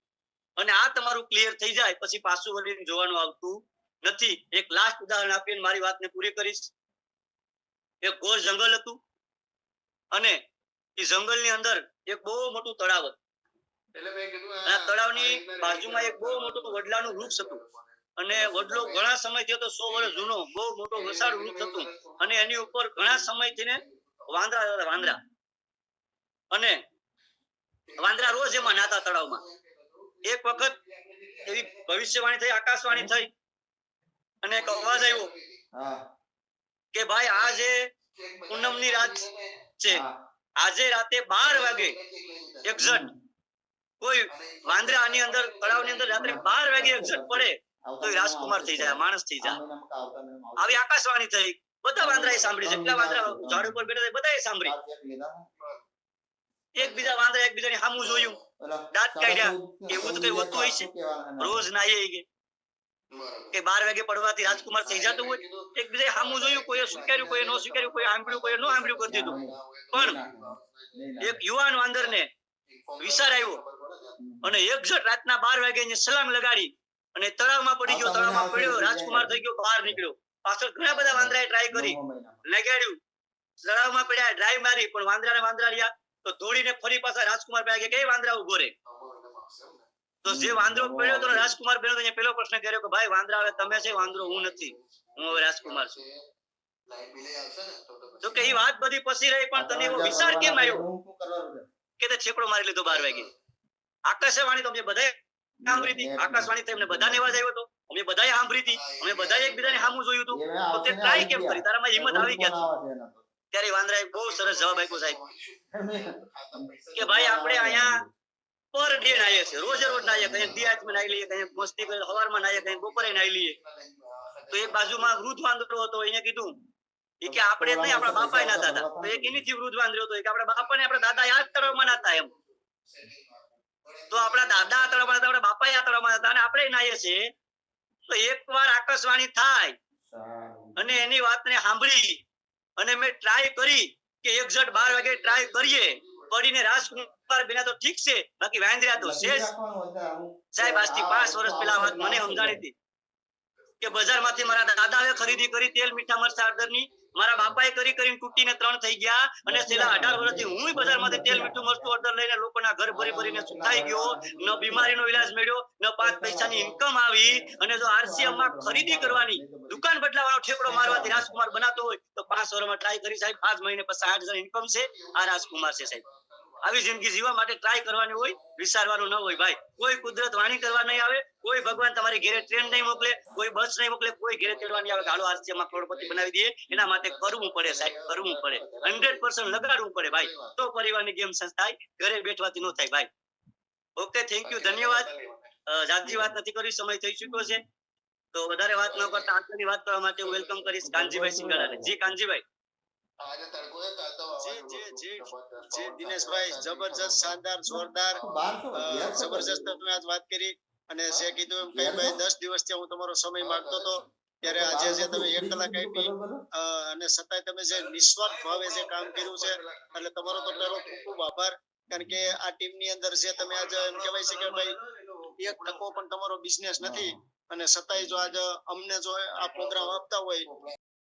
અને આ તમારું ક્લિયર થઈ જાય પછી પાછું વળીને જોવાનું આવતું નથી. એક લાસ્ટ ઉદાહરણ આપીને મારી વાતને પૂરી કરીશ. એક ઘોર જંગલ હતું અને એ જંગલની અંદર એક બહુ મોટું તળાવ હતું. તળાવની બાજુમાં એક બહુ મોટું વડલાનું વૃક્ષ હતું અને વડલો ઘણા સમયથી હતો, 100 વર્ષ જૂનો બહુ મોટો વિશાળ વૃક્ષ હતું અને એની ઉપર ઘણા સમયથી ને વાંદરા અને વાંદરા રોજ એમાં નાતા તળાવમાં. એક વખત એવી ભવિષ્યવાણી થઈ, આકાશવાણી થઈ અને એક અવાજ આવ્યો કે ભાઈ આજે પૂનમની રાત છે, આજે રાતે 12 વાગે એક્ઝેક્ટ કોઈ વાંદરા આની અંદર તળાવની અંદર રાત્રે 12 વાગે એક્ઝેક્ટ પડે તો એ રાજકુમાર થઈ જાય, માણસ થઈ જાય. આવી આકાશવાણી થઈ. બધા વાંદરાએ સાંભળી, જેટલા વાંદરા ઝાડ ઉપર બેઠા હતા બધાએ સાંભળી. એકબીજા વાંદરા એકબીજાની સામું જોયું, દાંત કાઢ્યા, એવું તો કઈ હોતું હોય છે રોજ નાઈએ કે 12 વાગે પડવાથી રાજકુમાર થઈ જતું હોય. એકબીજાએ સામું જોયું, કોઈએ સ્વીકાર્યું, કોઈએ ન સ્વીકાર્યું, કોઈએ સાંભળ્યું, કોઈએ ન સાંભળ્યું કરી દીધું. પણ એક યુવાન વાંદરને વિચાર આવ્યો અને એક્ઝેક્ટ રાતના 12 વાગે સલામ લગાડી અને તળાવમાં પડી ગયો. તળાવમાં પડ્યો, રાજકુમાર થઈ ગયો, બહાર નીકળ્યો. પાછળ ઘણા બધા વાંદરાએ ટ્રાય કરી, લગાડ્યું, તળાવમાં પડ્યા, ડ્રાઈવ મારી, પણ વાંદરા રહ્યા તો દોડીને ફરી પાછા રાજકુમાર પાસે કે વાંદરા ઉભો રે. તો જે વાંદરો પડ્યો તો રાજકુમાર બેનો તો પેલો પ્રશ્ન કર્યો કે ભાઈ વાંદરા હવે તમે છે, વાંદરો હું નથી, હું હવે રાજકુમાર છું. તો કે એ વાત બધી પછી રહી, પણ તને એવો વિચાર કેમ આવ્યો કે તે છેકડો મારી લીધો 12 વાગે? આકાશવાણી તો અમે બધાએ સાંભળી હતી, આકાશવાણી તો એમને બધાને અવાજ આવ્યો હતો, અમે બધાએ સાંભળી હતી, અમે બધાએ એકબીજાને સામું જોયું હતું, તો તે ટ્રાય કેમ કરી? તારામાં હિંમત આવી ક્યાંથી? ત્યારે વાંદરાએ બહુ સરસ જવાબ આપ્યો સાહેબ કે ભાઈ આપણે અહીંયા પર ડે નાઈએ છે, રોજે રોજ નાઈએ, કઈ દિયાચમાં નાઈ લઈએ, કઈ મસ્તી કરી સવારમાં નાઈએ, કઈ બપોરે નાઈ લઈએ. તો એક બાજુમાં વૃદ્ધ વાંદરો હતો, એને કીધું કે આપણે જ નહીં આપણા બાપા નાતા હતા. તો એક એનીથી વૃદ્ધ વાંદરો હતો કે આપણા બાપા ને આપણા દાદા યાદ તળાવમાં નાતા એમ. તો આપણા દાદા આ તળાવમાં હતા, આપણા બાપા આ તળાવમાં હતા અને આપણે નાઈએ છીએ. તો એકવાર આકાશવાણી થાય અને એની વાતને સાંભળી અને મેં ટ્રાય કરી કે એક્ઝેક્ટ 12 વાગે ટ્રાય કરીએ, પડીને રાજકુમાર બન્યા તો ઠીક છે, બાકી વાંદરા તો છે સાહેબ. આજથી 5 વર્ષ પહેલા વાત મને સમજાણી હતી કે બજારમાંથી મારા દાદાએ ખરીદી કરી તેલ, મીઠા, મરચા, હળદરની, મારા બાપાએ કરીને તૂટીને 3 થઈ ગયા અને છેલ્લા 18 વર્ષથી હું બજારમાંથી તેલ, મીઠું, મરચું, હળદર લઈને લોકોના ઘર ભરીને સુખાઈ ગયો. ન બીમારીનો ઈલાજ મળ્યો, ન 5 પૈસાની ઇન્કમ આવી. અને જો આરસીએમ માં ખરીદી કરવાની, દુકાન બદલાવાનો ઠેકડો મારવાથી રાજકુમાર બનાતો હોય તો 5 વર્ષમાં ટ્રાય કરી સાહેબ. 5 મહિને પછી 60,000 ઇન્કમ છે. આ રાજકુમાર છે સાહેબ. આવી જિંદગી જીવવા માટે ટ્રાય કરવાની હોય, વિચારવાનું ન હોય ભાઈ. કોઈ કુદરત વાણી કરવા નહીં આવે, કોઈ ભગવાન તમારી ઘરે ટ્રેન નહીં મોકલે, કોઈ બસ નહીં મોકલે, કોઈ ઘરે તેડવાની આવે હાલો આરસીએમ માં કરોડપતિ બનાવી દઈએ. એના માટે કરવું પડે સાહેબ, કરવું પડે, 100% લગાડવું પડે ભાઈ, તો પરિવારની ગેમ થાય, ઘરે બેઠવાથી ન થાય ભાઈ. ઓકે, થેન્ક યુ, ધન્યવાદ. જાજી વાત નથી કરી, સમય થઈ ચુક્યો છે. તો વધારે વાત ન કરતા આગળની વાત કરવા માટે હું વેલકમ કરીશ કાનજીભાઈ સિંગાડાને. જી કાનજીભાઈ. જી દિનેશભાઈ, જબરજસ્ત, શાનદાર, જોરદાર, જબરજસ્ત તમે આજ વાત કરી. અને જે કીધું એમ કઈ ભાઈ 10 દિવસથી હું તમારો સમય માંગતો હતો, ત્યારે આજે જે તમે 1 કલાક આપી અને છતાંય તમે જે નિસ્વાર્થ ભાવે જે કામ કર્યું છે, એટલે તમારો તો પહેલો ખૂબ ખૂબ આભાર. કારણ કે આ ટીમ ની અંદર જે તમે આજે એમ કહેવાય છે કે ભાઈ 1 ટકો પણ તમારો બિઝનેસ નથી, અને છતાંય જો આજે અમને જો આ પ્રોગ્રામ આપતા હોય